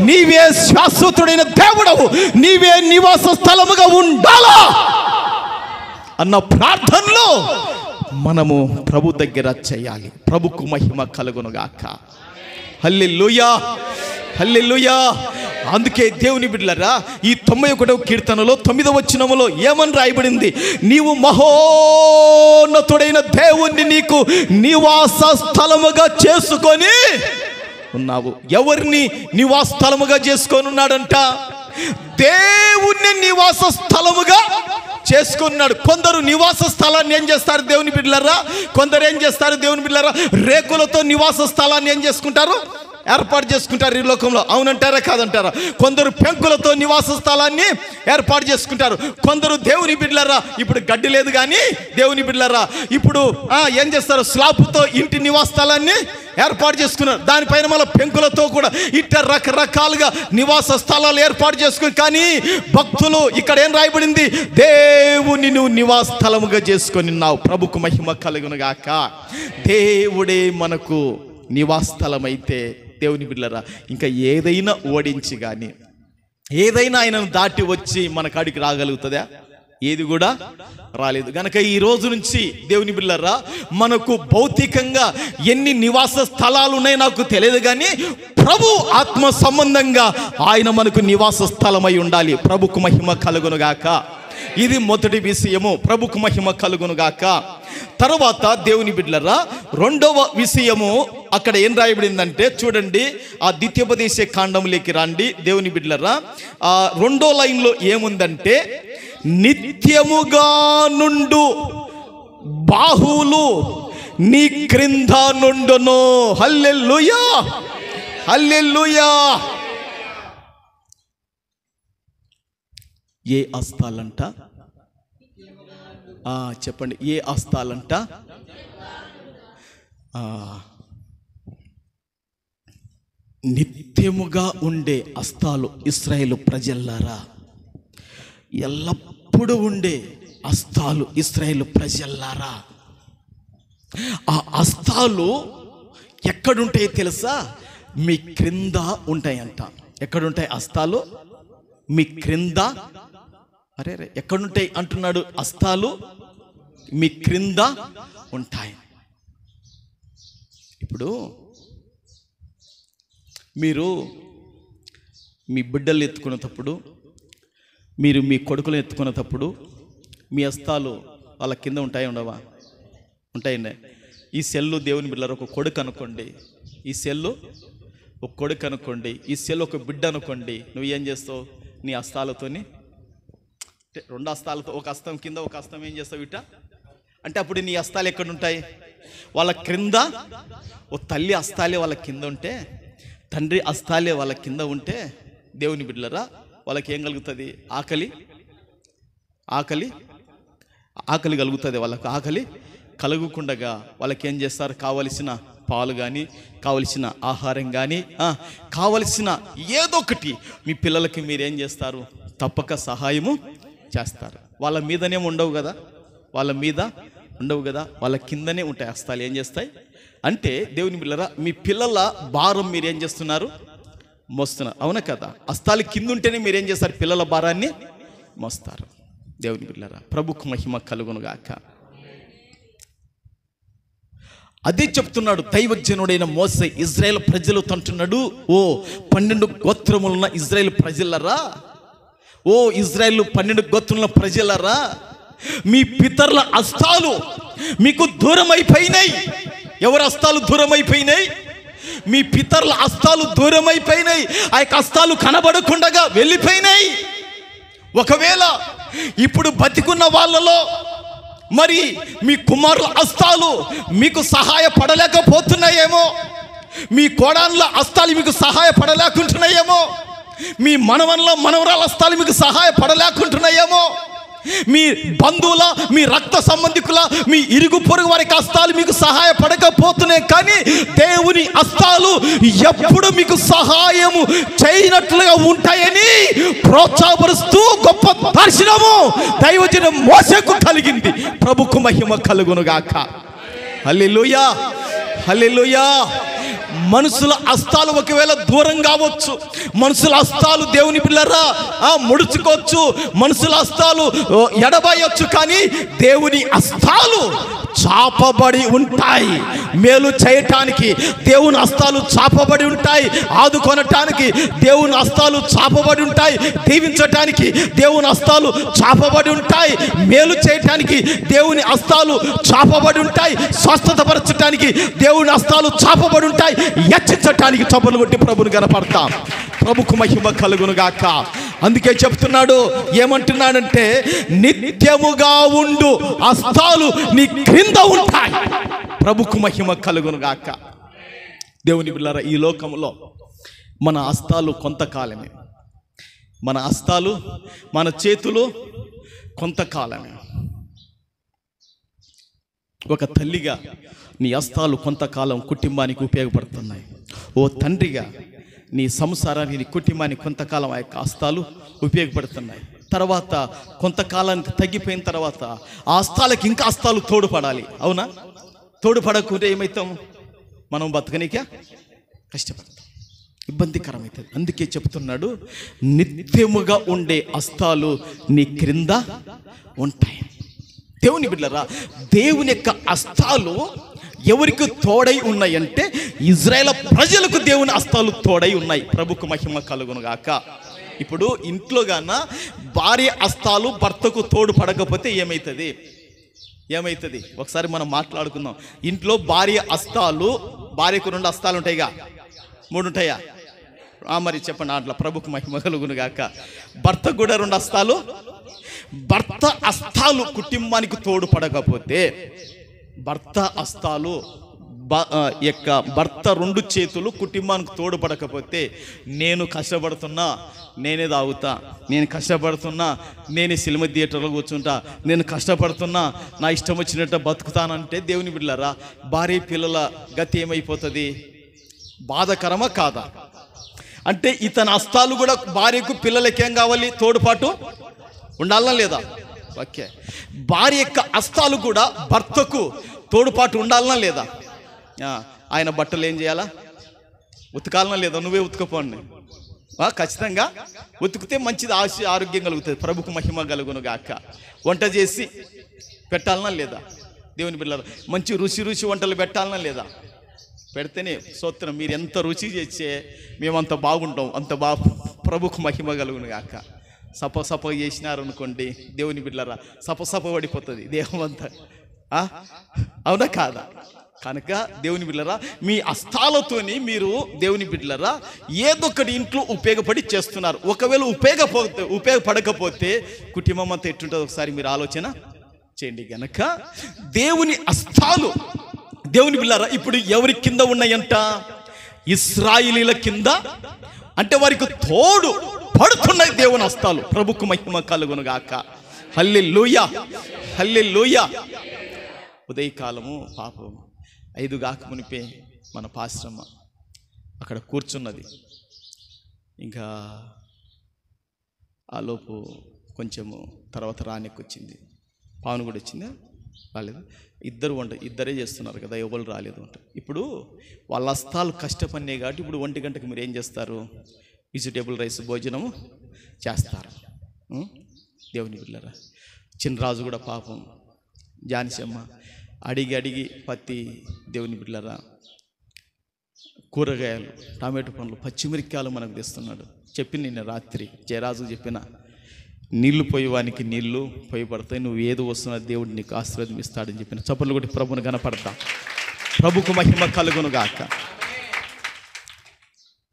నీవే శాశ్వతుడైన దేవుడవు, నీవే నివాస స్థలముగా ఉండాలా అన్న ప్రార్థనలో మనము ప్రభు దగ్గర చేయాలి. ప్రభుకు మహిమ కలుగునుగాక. హల్లెలూయా, హల్లెలూయా. అందుకే దేవుని బిడ్డలారా, ఈ 91వ కీర్తనలో 9వ వచనములో ఏమని రాయబడింది? నీవు మహోన్నతుడైన దేవుణ్ణి నీకు నివాస స్థలముగా చేసుకొని ఉన్నావు. ఎవరిని నివాస స్థలముగా చేసుకొని ఉన్నాడంట? దేవుణ్ణి నివాస స్థలముగా చేసుకున్నాడు. కొందరు నివాస స్థలాన్ని ఏం చేస్తారు దేవుని బిడ్డలారా? కొందరు ఏం చేస్తారు దేవుని బిడ్డలారా? రేకులతో నివాస స్థలాన్ని ఏం చేసుకుంటారు? ఏర్పాటు చేసుకుంటారు ఈ లోకంలో. అవునంటారా కాదంటారా? కొందరు పెంకులతో నివాస స్థలాన్ని ఏర్పాటు చేసుకుంటారు. కొందరు దేవుని బిడ్డలారా, ఇప్పుడు గడ్డి లేదు కానీ దేవుని బిడ్డలారా ఇప్పుడు ఏం చేస్తారు? స్లాబ్తో ఇంటి నివాస స్థలాన్ని ఏర్పాటు చేసుకున్నారు. దానిపైన మళ్ళీ పెంకులతో కూడా ఇట్ట రకరకాలుగా నివాస స్థలాలు ఏర్పాటు చేసుకుని, కానీ భక్తులు ఇక్కడ ఏం రాయబడింది? దేవుని నువ్వు నివాస స్థలముగా చేసుకొని ఉన్నావు. ప్రభుకు మహిమ కలుగును గాక. దేవుడే మనకు నివాస స్థలం అయితే దేవుని బిడ్డలారా, ఇంకా ఏదైనా ఓడించి కానీ ఏదైనా ఆయనను దాటి వచ్చి మన కాడికి రాగలుగుతుందా? ఏది కూడా రాలేదు. గనక ఈ రోజు నుంచి దేవుని బిడ్డలారా, మనకు భౌతికంగా ఎన్ని నివాస స్థలాలు ఉన్నాయో నాకు తెలియదు, కానీ ప్రభు ఆత్మ సంబంధంగా ఆయన మనకు నివాస స్థలమై ఉండాలి. ప్రభుకు మహిమ కలుగునుగాక. ఇది మొదటి విషయము. ప్రభుకు మహిమ కలుగునుగాక. తర్వాత దేవుని బిడ్డలారా, రెండవ విషయము అక్కడ ఏం రాయబడిందంటే చూడండి, ఆ ద్వితీయోపదేశ కాండంలోకి రండి దేవుని బిడ్డలారా. ఆ రెండో లైన్లో ఏముందంటే, నిత్యముగా నుండు బాహువులు నీ క్రింద నుండును. హల్లెలూయా, హల్లెలూయా. ఏ హస్తాలంట? చెప్పండి, ఏ హస్తాలంట? నిత్యముగా ఉండే హస్తాలు. ఇశ్రాయేలు ప్రజల్లారా, ఎల్లప్పుడూ ఉండే హస్తాలు ఇశ్రాయేలు ప్రజల్లారా. ఆ హస్తాలు ఎక్కడుంటాయి తెలుసా? మీ క్రింద ఉంటాయంట. ఎక్కడుంటాయి హస్తాలు? మీ క్రింద. అరే ఎక్కడుంటాయి అంటున్నాడు? హస్తాలు మీ క్రింద ఉంటాయి. ఇప్పుడు మీరు మీ బిడ్డలు ఎత్తుకునేటప్పుడు, మీరు మీ కొడుకులు ఎత్తుకునేటప్పుడు మీ హస్తాలు వాళ్ళ కింద ఉంటాయి ఉండవా? ఉంటాయండి. ఈ సెల్లు దేవుని బిడ్డలారా ఒక కొడుకు అనుకోండి, ఈ సెల్లు ఒక కొడుకు అనుకోండి, ఈ సెల్లు ఒక బిడ్డ అనుకోండి. నువ్వు ఏం చేస్తావు? నీ హస్తాలతోని, రెండు హస్తాలతో, ఒక హస్తం కింద ఒక హస్తం ఏం చేస్తావు ఇట అంటే, అప్పుడు నీ హస్తాలు ఎక్కడుంటాయి? వాళ్ళ క్రింద. ఓ తల్లి హస్తాలే వాళ్ళ కింద ఉంటే, తండ్రి హస్తాలే వాళ్ళ కింద ఉంటే దేవుని బిడ్డలారా వాళ్ళకి ఏం కలుగుతుంది? ఆకలి ఆకలి ఆకలి కలుగుతుంది. వాళ్ళకు ఆకలి కలుగుకుండగా వాళ్ళకి ఏం చేస్తారు? కావలసిన పాలు కానీ, కావలసిన ఆహారం కానీ, కావలసిన ఏదో ఒకటి మీ పిల్లలకి మీరేం చేస్తారు? తప్పక సహాయము చేస్తారు. వాళ్ళ మీదనేమో ఉండవు కదా, వాళ్ళ మీద ఉండవు కదా, వాళ్ళ కిందనే ఉంటాయి హస్తాలు. ఏం చేస్తాయి అంటే దేవుని బిడ్డలారా, మీ పిల్లల భారం మీరేం చేస్తున్నారు? మోస్తున్నారు. అవునా కదా? హస్తాలు కింద ఉంటేనే మీరేం చేస్తారు? పిల్లల భారాన్ని మోస్తారు. దేవుని బిడ్డలారా ప్రభుకు మహిమ కలుగునుగాక. అదే చెప్తున్నాడు దైవజనుడైన మోసే ఇజ్రాయేల్ ప్రజలతో అంటున్నాడు, ఓ 12 గోత్రములున్న ఇజ్రాయేల్ ప్రజలరా, ఓ ఇజ్రాయేల్ 12 గోత్రముల ప్రజలరా, మీ పితరుల హస్తాలు మీకు దూరం అయిపోయినాయి. ఎవరి హస్తాలు దూరం అయిపోయినాయి? మీ పితరుల హస్తాలు దూరం అయిపోయినాయి. ఆ యొక్క హస్తాలు కనబడకుండా వెళ్ళిపోయినాయి. ఒకవేళ ఇప్పుడు బతికున్న వాళ్ళలో మరి మీ కుమారుల హస్తాలు మీకు సహాయపడలేకపోతున్నాయేమో, మీ కోడళ్ళ హస్తాలు మీకు సహాయపడలేకుంటున్నాయేమో, మీ మనవరాల హస్తాలు మీకు సహాయపడలేకుంటున్నాయేమో, మీ బంధువుల, మీ రక్త సంబంధికుల, మీ ఇరుగు పొరుగు వారికి హస్తాలు మీకు సహాయపడకపోతున్నాయి. కానీ దేవుని హస్తాలు ఎప్పుడు మీకు సహాయము చేయనట్లుగా ఉంటాయని ప్రోత్సాహపరుస్తూ గొప్ప దర్శనము దైవజనం మోసేకు కలిగింది. ప్రభుకు మహిమ కలుగునుగాక. హల్లెలూయా, హల్లెలూయా. మనుషుల హస్తాలు ఒకవేళ దూరం కావచ్చు, మనుషుల హస్తాలు దేవుని బిడ్డలారా ముడుచుకోవచ్చు, మనుషుల హస్తాలు ఎడబాయొచ్చు, కానీ దేవుని హస్తాలు చాపబడి ఉంటాయి. మేలు చేయటానికి దేవుని హస్తాలు చాపబడి ఉంటాయి. ఆదుకొనటానికి దేవుని హస్తాలు చాపబడి ఉంటాయి. దీవించటానికి దేవుని హస్తాలు చాపబడి ఉంటాయి. మేలు చేయటానికి దేవుని హస్తాలు చాపబడి ఉంటాయి. స్వస్థతపరచటానికి దేవుని హస్తాలు చాపబడి ఉంటాయి. హెచ్చించటానికి చప్పలు కొట్టి ప్రభుని కనపడతాం. ప్రభుకు మహిమ కలుగునుగాక. అందుకే చెప్తున్నాడు, ఏమంటున్నాడంటే నిత్యముగా ఉండు హస్తాలు నీ క్రింద ఉంటాయి. ప్రభుకు మహిమ కలుగునుగాక. దేవుని బిడ్డలారా, ఈ లోకంలో మన హస్తాలు కొంతకాలమే, మన హస్తాలు మన చేతులు కొంతకాలమే. ఒక తల్లిగా నీ హస్తాలు కొంతకాలం కుటుంబానికి ఉపయోగపడుతున్నాయి. ఓ తండ్రిగా నీ సంసారానికి, నీ కుటుంబానికి కొంతకాలం ఆ యొక్క హస్తాలు ఉపయోగపడుతున్నాయి. తర్వాత కొంతకాలానికి తగ్గిపోయిన తర్వాత ఆ హస్తాలకి ఇంకా హస్తాలు తోడుపడాలి. అవునా? తోడుపడకుంటే ఏమవుతాం? మనం బతకనికే కష్టపడతాం, ఇబ్బందికరమవుతుంది. అందుకే చెప్తున్నాడు, నిత్యముగా ఉండే హస్తాలు నీ క్రింద ఉంటాయి. దేవుని బిడ్డలారా, దేవుని యొక్క హస్తాలు ఎవరికి తోడై ఉన్నాయంటే ఇజ్రాయేల్ ప్రజలకు దేవుని హస్తాలు తోడై ఉన్నాయి. ప్రభుకు మహిమ కలుగును గాక. ఇప్పుడు ఇంట్లో గాన భార్య హస్తాలు భర్తకు తోడు పడకపోతే ఏమవుతుంది? ఒకసారి మనం మాట్లాడుకుందాం. ఇంట్లో భార్య హస్తాలు, భార్యకు 2 హస్తాలు ఉంటాయిగా, 3 ఉంటాయా? మరి చెప్పండి. అట్లా ప్రభుకు మహిమ కలుగును గాక. భర్తకు కూడా 2 హస్తాలు. భర్త హస్తాలు కుటుంబానికి తోడుపడకపోతే, భర్త హస్తాలు యొక్క భర్త 2 చేతులు కుటుంబానికి తోడుపడకపోతే, నేను కష్టపడుతున్నా, నేనే తాగుతా, నేను కష్టపడుతున్నా, నేనే సినిమా థియేటర్లో కూర్చుంటా, నేను కష్టపడుతున్నా, నా ఇష్టం వచ్చినట్టు బతుకుతానంటే, దేవుని బిడ్డలారా, భార్య పిల్లల గతి ఏమైపోతుంది? బాధకరమా కాదా? అంటే ఇతని హస్తాలు కూడా భార్యకు పిల్లలకేం కావాలి? తోడుపాటు ఉండాలనా లేదా? ఓకే. భార్య యొక్క హస్తాలు కూడా భర్తకు తోడుపాటు ఉండాలనా లేదా? ఆయన బట్టలు ఏం చేయాలా? ఉతకాలనా లేదా? నువ్వే ఉతకపోండి. ఖచ్చితంగా ఉతికితే మంచిది, ఆరోగ్యం కలుగుతుంది. ప్రభుకు మహిమ కలుగును గాక. వంట చేసి పెట్టాలనా లేదా? దేవుని బిడ్డలారా, మంచి రుచి వంటలు పెట్టాలనా లేదా? పెడితేనే స్తోత్రం. మీరు ఎంత రుచి చేస్తే మేమంత బాగుంటాం, అంత ప్రభుకు మహిమ కలుగును గాక. సప చేసినారు అనుకోండి, దేవుని బిడ్డలారా, సప పడిపోతుంది దేహం అంతా. అవునా కాదా? కనుక దేవుని బిడ్డలారా, మీ హస్తాలతోని మీరు దేవుని బిడ్డలారా ఏదొక్కటి ఇంట్లో ఉపయోగపడి చేస్తున్నారు. ఒకవేళ ఉపయోగపడకపోతే కుటుంబం అంతా ఎట్టుంటుందో ఒకసారి మీరు ఆలోచన చేయండి. గనక దేవుని హస్తాలు, దేవుని బిడ్డలారా, ఇప్పుడు ఎవరి కింద ఉన్నాయంట? ఇశ్రాయేలీల కింద. అంటే వారికి తోడు పడుతున్నాయి దేవుని హస్తాలు. ప్రభుకు మహిమ కలుగును గాక. హల్లెలూయా, హల్లెలూయా. ఉదయకాలము పాపం 5 కాక మునిపే మన పాశ్రమ అక్కడ కూర్చున్నది. ఇంకా ఆలోపు కొంచెము తర్వాత రానికొచ్చింది. పావును కూడా వచ్చిందా? రాలేదు. ఇద్దరే చేస్తున్నారు కదా, ఎవరు రాలేదు అంట. ఇప్పుడు వాళ్ళ హస్తాలు కష్టపడినాయి కాబట్టి ఇప్పుడు 1 గంటకు మీరు ఏం చేస్తారు? వెజిటేబుల్ రైస్ భోజనము చేస్తారు. దేవుని బిడ్డలారా, చిన్నరాజు కూడా పాపం, జానిసమ్మ అడిగి పత్తి, దేవుని బిడ్డలారా, కూరగాయలు, టమాటో పండ్లు, పచ్చిమిరకాయలు మనకు తెస్తున్నాడు. చెప్పింది నిన్న రాత్రి జయరాజు చెప్పిన, నీళ్లు పోయేవానికి నీళ్లు పోయబడతాయి, నువ్వు ఏది వస్తున్నా దేవుడు నీకు ఆశీర్వాదం చెప్పిన. చప్పట్లు కొట్టి ప్రభుని కనపడతాం. ప్రభుకు మహిమ కలుగును గాక.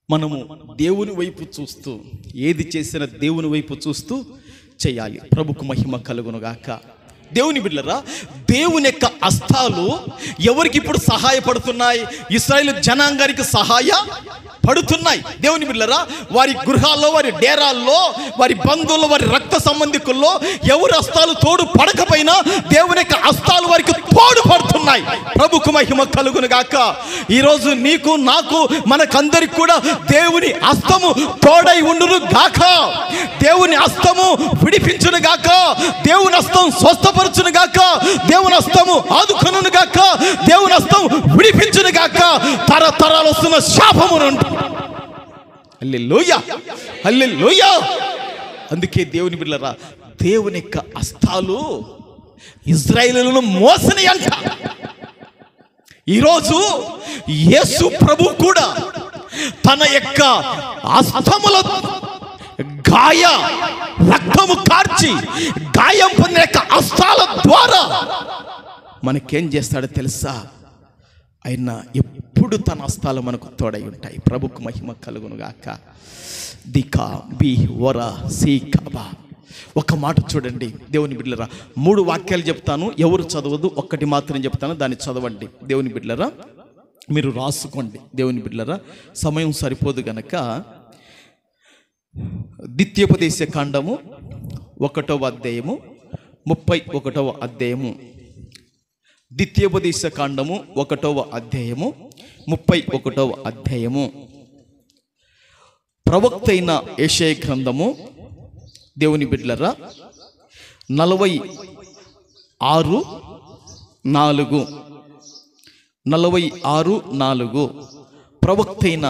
మనము దేవుని వైపు చూస్తూ, ఏది చేసినా దేవుని వైపు చూస్తూ చేయాలి. ప్రభుకు మహిమ కలుగును గాక. దేవుని బిడ్డలారా, దేవుని యొక్క హస్తాలు ఎవరికి ఇప్పుడు సహాయపడుతున్నాయి? ఇశ్రాయేలు జనాంగానికి సహాయపడుతున్నాయి. దేవుని బిడ్డలారా, వారి గృహాల్లో, వారి డేరాల్లో, వారి బంధువుల్లో, వారి రక్త సంబంధికుల్లో ఎవరి హస్తాలు తోడు పడకపోయినా దేవుని యొక్క హస్తాలు వారికి తోడు పడుతున్నాయి. ప్రభుకు మహిమ కలుగును గాక. ఈరోజు నీకు, నాకు, మనకందరికి కూడా దేవుని హస్తము తోడై ఉండును గాక. దేవుని హస్తము విడిపించును గాక. దేవుని హస్తం స్వస్థపరచును గాక. దేవుని హస్తము ఆదుకొనును గాక. దేవుని హస్తం విడిపించును గాక. తరతరాలు వస్తున్న శాపము నుండి. హల్లెలూయా, హల్లెలూయా. అందుకే దేవుని బిడ్డలారా, దేవుని యొక్క హస్తాలు ఇశ్రాయేలులను మోసని అంట. ఈరోజు యేసు ప్రభు కూడా తన యొక్క హస్తముల రక్తము కార్చి గాయం పొందిన యొక్క హస్తాల ద్వారా మనకేం చేస్తాడో తెలుసా? ఆయన ఎప్పుడు తన హస్తాలు మనకు తోడై ఉంటాయి. ప్రభుకు మహిమ కలుగును గాక. దికా బి వర సీ కాబా. ఒక మాట చూడండి దేవుని బిడ్డలారా, 3 వాక్యాలు చెప్తాను, ఎవరు చదవదు, ఒక్కటి మాత్రం చెప్తాను, దాన్ని చదవండి. దేవుని బిడ్డలారా, మీరు రాసుకోండి. దేవుని బిడ్డలారా, సమయం సరిపోదు గనక ద్వితీయోపదేశ కాండము 1వ అధ్యాయము 31వ అధ్యాయము ద్వితీయోపదేశ కాండము 1వ అధ్యాయము 31వ అధ్యాయము. ప్రవక్త అయిన యెషయా గ్రంథము దేవుని బిడ్డలారా 46:4 ప్రవక్త అయిన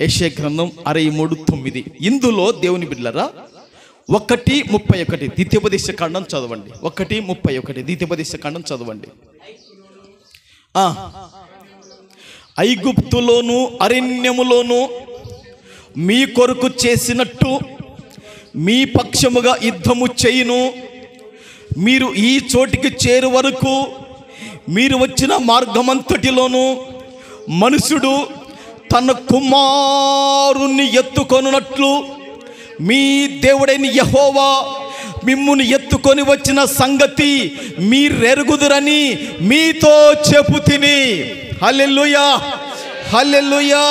యెషయా గ్రంథం 63:9. ఇందులో దేవుని బిడ్డలారా 1:31 ద్వితీయోపదేశ కాండం చదవండి. 1:31 ద్వితీయోపదేశ కాండం చదవండి. ఐగుప్తులోను అరణ్యములోను మీ కొరకు చేసినట్టు మీ పక్షముగా యుద్ధము చేయును. మీరు ఈ చోటికి చేరు వరకు మీరు వచ్చిన మార్గమంతటిలోను మనుషుడు తన కుమారుణ్ణి ఎత్తుకొనున్నట్లు మీ దేవుడైన యెహోవా మిమ్మును ఎత్తుకొని వచ్చిన సంగతి మీరెరుగుదురని మీతో చెప్పుతిని. హల్లెలూయా, హల్లెలూయా.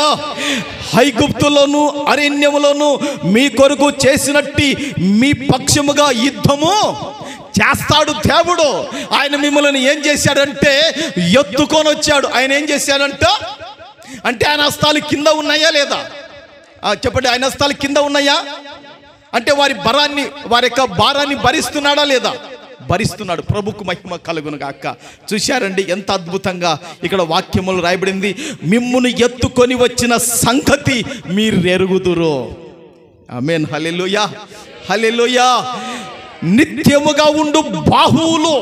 ఐగుప్తులోను అరణ్యములోను మీ కొరకు చేసినట్టు మీ పక్షముగా యుద్ధము చేస్తాడు దేవుడు. ఆయన మిమ్మల్ని ఏం చేశాడంటే ఎత్తుకొని వచ్చాడు. ఆయన ఏం చేశాడంట అంటే ఆయన హస్తాలు కింద ఉన్నాయా లేదా? చెప్పండి, ఆయన హస్తాలు కింద ఉన్నాయా? అంటే వారి యొక్క భారాన్ని భరిస్తున్నాడా లేదా? భరిస్తున్నాడు. ప్రభుకు మహిమ కలుగును గాక. చూశారండి ఎంత అద్భుతంగా ఇక్కడ వాక్యములు రాయబడింది. మిమ్మును ఎత్తుకొని వచ్చిన సంగతి మీరు ఎరుగుదురు. ఆమేన్, హల్లెలూయా, హల్లెలూయా. నిత్యముగా ఉండు బాహువులు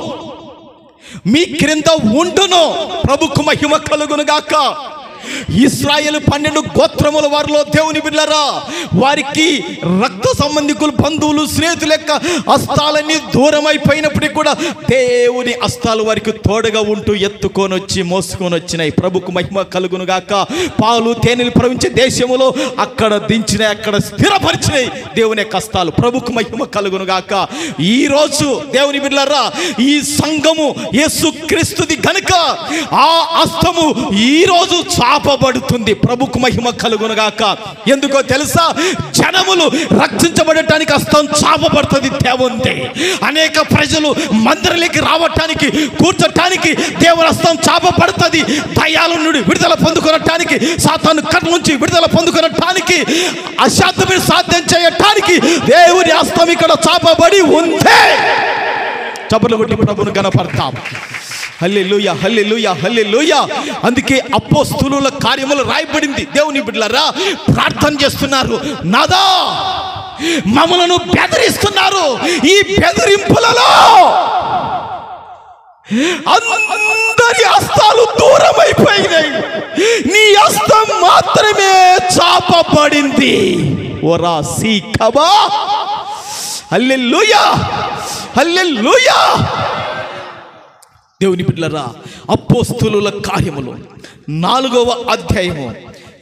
మీ క్రింద ఉండును. ప్రభుకు మహిమ కలుగును గాక. ఇశ్రాయేలు 12 గోత్రముల వారిలో దేవుని బిడ్డలారా, వారికి రక్త సంబంధికులు, బంధువులు, స్నేహితుల యొక్క హస్తాలన్నీ దూరం అయిపోయినప్పటికీ కూడా దేవుని హస్తాలు వారికి తోడుగా ఉంటూ ఎత్తుకొని వచ్చి మోసుకొని వచ్చినాయి. ప్రభుకు మహిమ కలుగును గాక. పాలు తేనెలు ప్రవహించే దేశములో అక్కడ దించినాయి, అక్కడ స్థిరపరిచినాయి దేవుని యొక్క హస్తాలు. ప్రభుకు మహిమ కలుగును గాక. ఈరోజు దేవుని బిడ్డలారా, ఈ సంఘము యేసుక్రీస్తుది గనుక ఆ హస్తము ఈరోజు చాపబడుతుంది. ప్రభుకు మహిమ కలుగును గాక. ఎందుకో తెలుసా? జనములు రక్షించబడటానికి హస్తం చాపబడుతుంది దేవుంది. అనేక ప్రజలు మందిరానికి రావటానికి, కూర్చోటానికి దేవుని హస్తం చాపబడుతుంది. దయ్యాల నుండి విడుదల పొందుకొనటానికి, సాతాను కట్ట నుంచి విడుదల పొందుకొనటానికి, అశాంతిని సాధ్యం చేయటానికి దేవుని హస్తం ఇక్కడ చాపబడి ఉంది. చప్పట్లు కొట్టి ప్రభువును గణపడతాం. హల్లెలూయా, హల్లెలూయా, హల్లెలూయా. అందుకే అపోస్తలుల కార్యములు రాయబడింది. దేవుని బిడ్డలారా ప్రార్థన చేస్తున్నారు, నాదా మమ్మలను బెదిరిస్తున్నారు. ఈ బెదిరింపులలో అందరి హస్తాలు దూరం అయిపోయినాయి, నీ హస్తం మాత్రమే చాపబడింది. ఓరా సీ కబా. హల్లెలూయా, హల్లెలూయా. దేవుని బిడ్డలారా అపోస్తలుల కార్యములు 4వ అధ్యాయము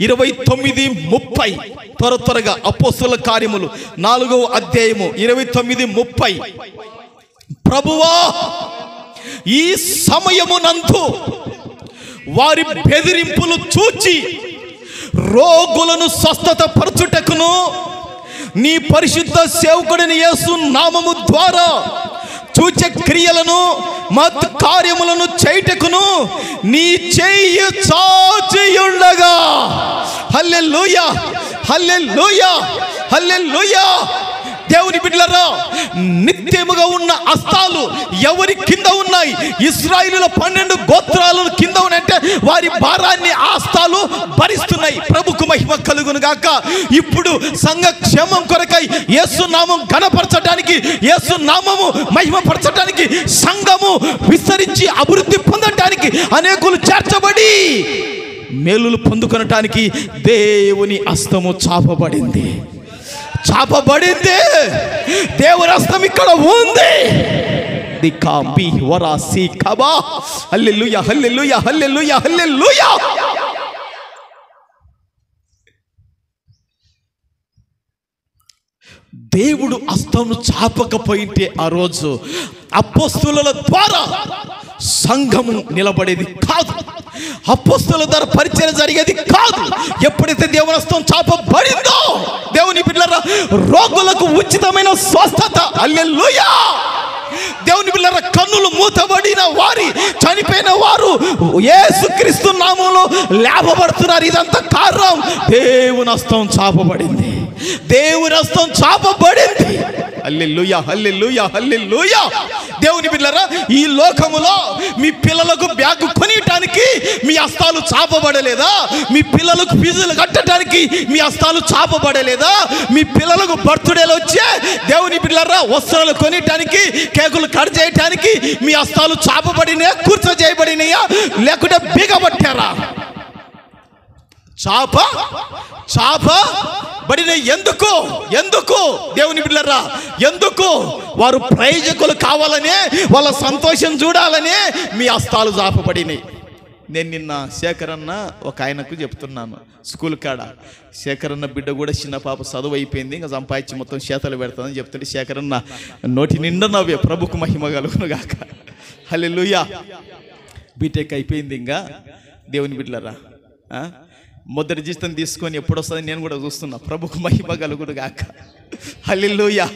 29-30 త్వరగా అపోస్తలుల కార్యములు 4వ అధ్యాయము 29-30. ప్రభువా, ఈ సమయమునందు వారి బెదిరింపులు చూచి రోగులను స్వస్థత పరచుటకును నీ పరిశుద్ధ సేవకుడైన యేసు నామము ద్వారా సూచక క్రియలను మత్ కార్యములను చేయుటకును నీ చెయ్యి చాచియుండగా. హల్లెలూయా, హల్లెలూయా, హల్లెలూయా. దేవుని బిడ్డలారా నిత్యముగా ఉన్న హస్తాలు ఎవరి కింద ఉన్నాయి? ఇశ్రాయేలుల 12 గోత్రాలు కింద ఉన్నాయంటే వారి భారాన్ని ఆ హస్తాలు భరిస్తున్నాయి. ప్రభుకు మహిమ కలుగును గాక. ఇప్పుడు సంఘ క్షేమం కొరకై యేసు నామం ఘనపరచడానికి, యేసు నామము మహిమపరచడానికి, సంఘము విస్తరించి అభివృద్ధి పొందడానికి, అనేకులు చేర్చబడి మేలులు పొందుకొనటానికి దేవుని హస్తము చాపబడింది, చాపబడింది. దేవుని హస్తం ఇక్కడ ఉంది. దికాంబి వరాసి కబా. హల్లెలూయా, హల్లెలూయా, హల్లెలూయా, హల్లెలూయా. దేవుడు హస్తమును చాపకపోయింటే ఆ రోజు అపోస్తలుల ద్వారా సంఘము నిలబడేది కాదు, అపోస్తలుల ద్వారా పరిచయం జరిగేది కాదు. ఎప్పుడైతే దేవుని హస్తం చాపబడిందో దేవుని బిడ్డలారా రోగులకు ఉచితమైన స్వస్థత. హల్లెలూయా. దేవుని బిడ్డలారా కన్నులు తలుపులు మూతబడిన వారి చనిపోయిన వారు యేసుక్రీస్తు నామములో లేపబడుతున్నారు. ఇదంతా కారణం దేవుని హస్తం చాపబడింది. దేవుని హస్తం చాపబడింది. హల్లెలూయా, హల్లెలూయా, హల్లెలూయా. దేవుని బిడ్డలారా, ఈ లోకములో మీ పిల్లలకు బ్యాగ్ కొనియటానికి మీ హస్తాలు చాపబడలేదా? మీ పిల్లలకు ఫీజులు కట్టడానికి మీ హస్తాలు చాపబడలేదా? మీ పిల్లలకు బర్త్డేలు వచ్చే దేవుని బిడ్డలారా వస్త్రాలు కొనియటానికి, కేకులు కట్ చేయటానికి మీ హస్తాలు చాపబడినాయా, కూర్చోజేయబడినాయా, లేకుంటే బిగబట్టారా? చాపబడిన ఎందుకు? దేవుని బిడ్డలారా, ఎందుకు? వారు ప్రయోజకులు కావాలనే, వాళ్ళ సంతోషం చూడాలనే మీ హస్తాలు చాపబడినాయి. నేను నిన్న శేఖరన్న ఒక ఆయనకు చెప్తున్నాను, స్కూల్ కాడ శేఖరన్న బిడ్డ కూడా చిన్న పాప చదువు అయిపోయింది, ఇంకా సంపాదించి మొత్తం చేతలు పెడతానని చెప్తుంటే శేఖరన్న నోటి నిండా నవ్వే, ప్రభుకు మహిమ కలుగును గాక. హల్లెలూయా. బీటెక్ అయిపోయింది. ఇంకా దేవుని బిడ్డలారా, మొదటి జీతం తీసుకొని ఎప్పుడు వస్తుంది నేను కూడా చూస్తున్నా. ప్రభుకు మహిమ కలుగును గాక. హల్లెలూయా.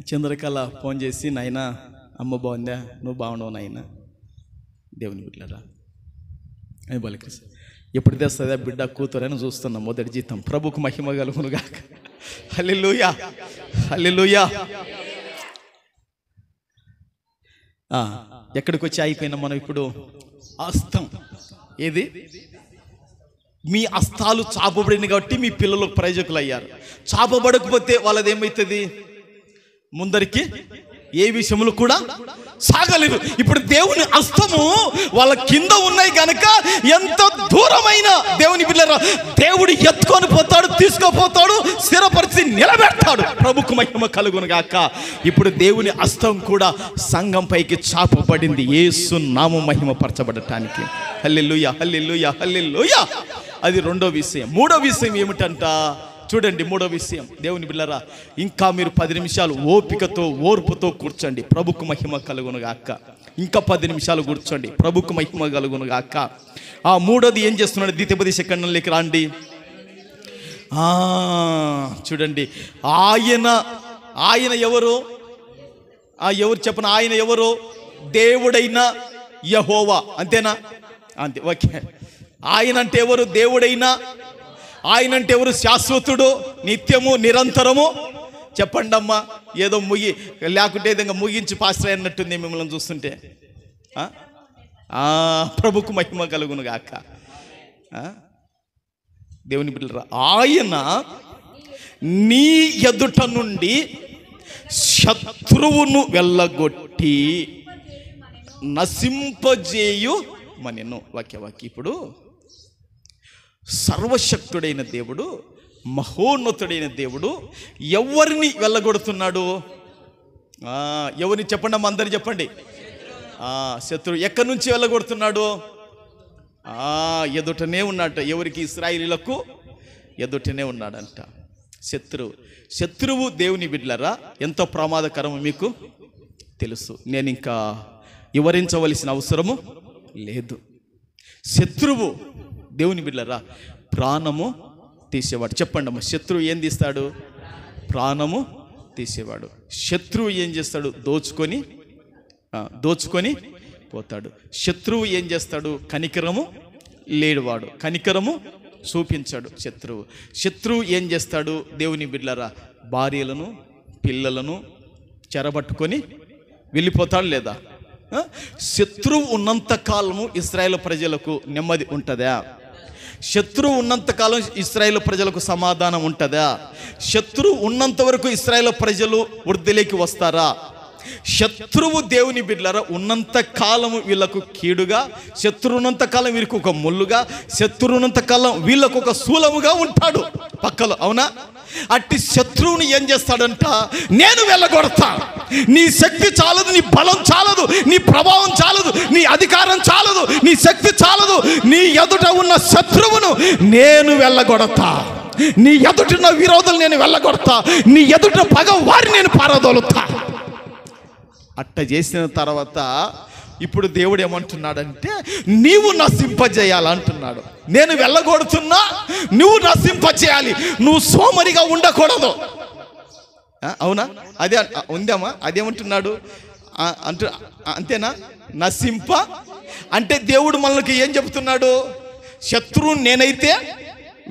చంద్రకళ ఫోన్ చేసి, నాయనా అమ్మ బాగుందా, నువ్వు బాగున్నావు నాయనా. దేవుని బిడ్డలారా, అని బలికృష్ణ ఎప్పుడు తెస్తుందా బిడ్డ కూతురని చూస్తున్నా. మొదటి జీతం. ప్రభుకు మహిమ కలుగును గాక. హల్లెలూయా, హల్లెలూయా. ఎక్కడికి వచ్చి అయిపోయినా మనం ఇప్పుడు? హస్తం. ఏది? మీ హస్తాలు చాపబడింది కాబట్టి మీ పిల్లలు ప్రయోజకులు అయ్యారు. చాపబడకపోతే వాళ్ళది ఏమవుతుంది? ముందరికి ఏ విషయంలో కూడా సాగలేరు. ఇప్పుడు దేవుని హస్తము వాళ్ళ కింద ఉన్నాయి కనుక ఎంత దూరమైన దేవుని బిడ్డలారా దేవుడు ఎత్తుకొని పోతాడు, తీసుకుపోతాడు, స్థిరపరిచి నిలబెడతాడు. ప్రభుకు మహిమ కలుగును గాక. ఇప్పుడు దేవుని హస్తం కూడా సంఘం పైకి చాపబడింది, యేసు నామం మహిమ పరచబడటానికి. హల్లెలూయా, హల్లెలూయా, హల్లెలూయా. అది రెండో విషయం. మూడో విషయం ఏమిటంట? చూడండి, మూడో విషయం. దేవుని బిడ్డలారా, ఇంకా మీరు 10 నిమిషాలు ఓపికతో, ఓర్పుతో కూర్చోండి. ప్రభుకు మహిమ కలుగును గాక. ఇంకా 10 నిమిషాలు కూర్చోండి. ప్రభుకు మహిమ కలుగును గాక. మూడోది ఏం చేస్తున్నాడు? ద్వితీయోపదేశ ఖండంలోకి రండి. చూడండి, ఆయన ఎవరు? ఎవరు చెప్పను? ఆయన ఎవరు? దేవుడైన యెహోవా. అంతేనా? అంతే, ఓకే. ఆయన అంటే ఎవరు? దేవుడైనా. ఆయన అంటే ఎవరు? శాశ్వతుడు, నిత్యము, నిరంతరము. చెప్పండి అమ్మా. ఏదో లేకుంటే ఏదైనా ముగించి పాస్టర్ అన్నట్టుంది మిమ్మల్ని చూస్తుంటే. ప్రభుకు మహిమ కలుగును గాక. దేవుని బిడ్డలారా, ఆయన నీ ఎదుట నుండి శత్రువును వెళ్ళగొట్టి నశింపజేయు మనెను. వాక్య. ఇప్పుడు సర్వశక్తుడైన దేవుడు, మహోన్నతుడైన దేవుడు ఎవరిని వెళ్ళగొడుతున్నాడు? ఎవరిని చెప్పండి అమ్మ, అందరు చెప్పండి. శత్రువు. ఎక్కడి నుంచి వెళ్ళగొడుతున్నాడు? ఎదుటనే ఉన్నాడట. ఎవరికి? ఇశ్రాయేలీయులకు ఎదుటనే ఉన్నాడంట శత్రువు. దేవుని బిడ్డలారా, ఎంతో ప్రమాదకరము మీకు తెలుసు. నేను ఇంకా వివరించవలసిన అవసరము లేదు. శత్రువు దేవుని బిడ్డలారా ప్రాణము తీసేవాడు. చెప్పండి అమ్మ, శత్రువు ఏం తీస్తాడు? ప్రాణము తీసేవాడు. శత్రువు ఏం చేస్తాడు? దోచుకొని పోతాడు. శత్రువు ఏం చేస్తాడు? కనికరము లేడువాడు, కనికరము చూపించాడు శత్రువు ఏం చేస్తాడు? దేవుని బిడ్డలారా భార్యలను, పిల్లలను చెరబట్టుకొని వెళ్ళిపోతాడు లేదా? శత్రువు ఉన్నంత కాలము ఇశ్రాయేలు ప్రజలకు నెమ్మది ఉంటుందా? శత్రువు ఉన్నంతకాలం ఇశ్రాయేలు ప్రజలకు సమాధానం ఉంటుందా? శత్రువు ఉన్నంత వరకు ఇశ్రాయేలు ప్రజలు వృద్ధిలోకి వస్తారా? శత్రువు దేవుని బిడ్డలారా ఉన్నంత కాలము వీళ్ళకు కీడుగా, శత్రువు ఉన్నంత కాలం వీరికి ఒక ముళ్ళుగా, శత్రువు ఉన్నంత కాలం వీళ్ళకు ఒక శూలముగా ఉంటాడు పక్కలో. అవునా? అట్టి శత్రువుని ఏం చేస్తాడంట? నేను వెళ్ళగొడతా. నీ శక్తి చాలదు, నీ బలం చాలదు, నీ ప్రభావం చాలదు, నీ అధికారం చాలదు, నీ శక్తి చాలదు. నీ ఎదుట ఉన్న శత్రువును నేను వెళ్ళగొడతా. నీ ఎదుటిన్న విరోధులు నేను వెళ్ళగొడతా. నీ ఎదుట పగ వారి నేను పారదోలుతా. అట్ట చేసిన తర్వాత ఇప్పుడు దేవుడు ఏమంటున్నాడంటే నీవు నశింపజేయాలంటున్నాడు. నేను వెళ్ళగొడుతున్నా, నువ్వు నశింపజేయాలి. నువ్వు సోమరిగా ఉండకూడదు. అవునా? అదే ఉందామా? అదేమంటున్నాడు? అంటే అంతేనా? నశింప అంటే దేవుడు మనకి ఏం చెప్తున్నాడు? శత్రువు నేనైతే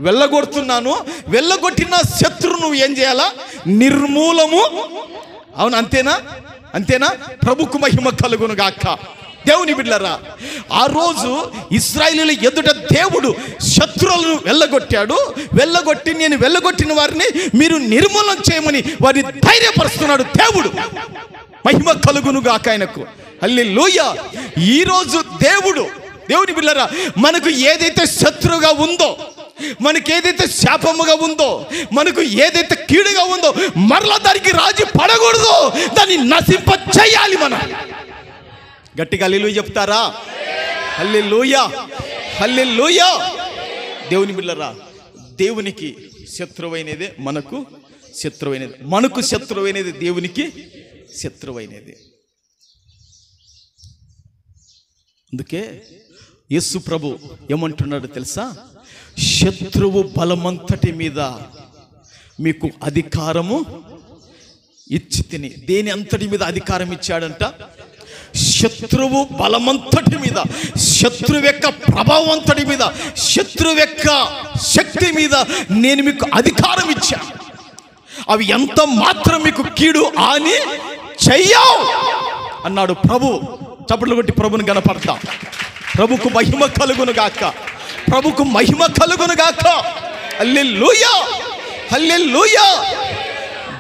వెళ్ళగొడుతున్నాను, వెళ్ళగొట్టిన శత్రువు నువ్వు ఏం చేయాలా? నిర్మూలము. అవును, అంతేనా? అంతేనా? ప్రభుకు మహిమ కలుగును గాక. దేవుని బిడ్డలారా, ఆ రోజు ఇశ్రాయేలీయుల ఎదుట దేవుడు శత్రువులను వెళ్ళగొట్టి నేను వెళ్ళగొట్టిన వారిని మీరు నిర్మూలన చేయమని వారిని ధైర్యపరుస్తున్నాడు దేవుడు. మహిమ కలుగును గాక ఆయనకు. హల్లెలూయా. ఈరోజు దేవుని బిడ్డలారా, మనకు ఏదైతే శత్రువుగా ఉందో, మనకు ఏదైతే శాపముగా ఉందో, మనకు ఏదైతే కీడుగా ఉందో, మరలా దానికి రాజీ పడకూడదు, దాన్ని నశింప చేయాలి. మనం గట్టిగా హల్లెలూయా చెప్తారా? హల్లెలూయా, హల్లెలూయా. దేవుని బిడ్డలారా, దేవునికి శత్రువైనదే మనకు శత్రువైనది, మనకు శత్రువైనది దేవునికి శత్రువైనది. అందుకే యేసు ప్రభు ఏమంటున్నాడు తెలుసా? శత్రువు బలమంతటి మీద మీకు అధికారము ఇచ్చి తిని. దేని అంతటి మీద అధికారం ఇచ్చాడంట? శత్రువు బలమంతటి మీద, శత్రువు యొక్క ప్రభావం అంతటి మీద, శత్రువు యొక్క శక్తి మీద నేను మీకు అధికారం ఇచ్చా. అవి ఎంత మాత్రం మీకు కీడు అని చెయ్యవు అన్నాడు ప్రభు. చప్పట్లు కొట్టి ప్రభుని గణపడతాం. ప్రభుకు మహిమ కలుగును గాక, ప్రభుకు మహిమ కలుగును గాక. హల్లెలూయా, హల్లెలూయా.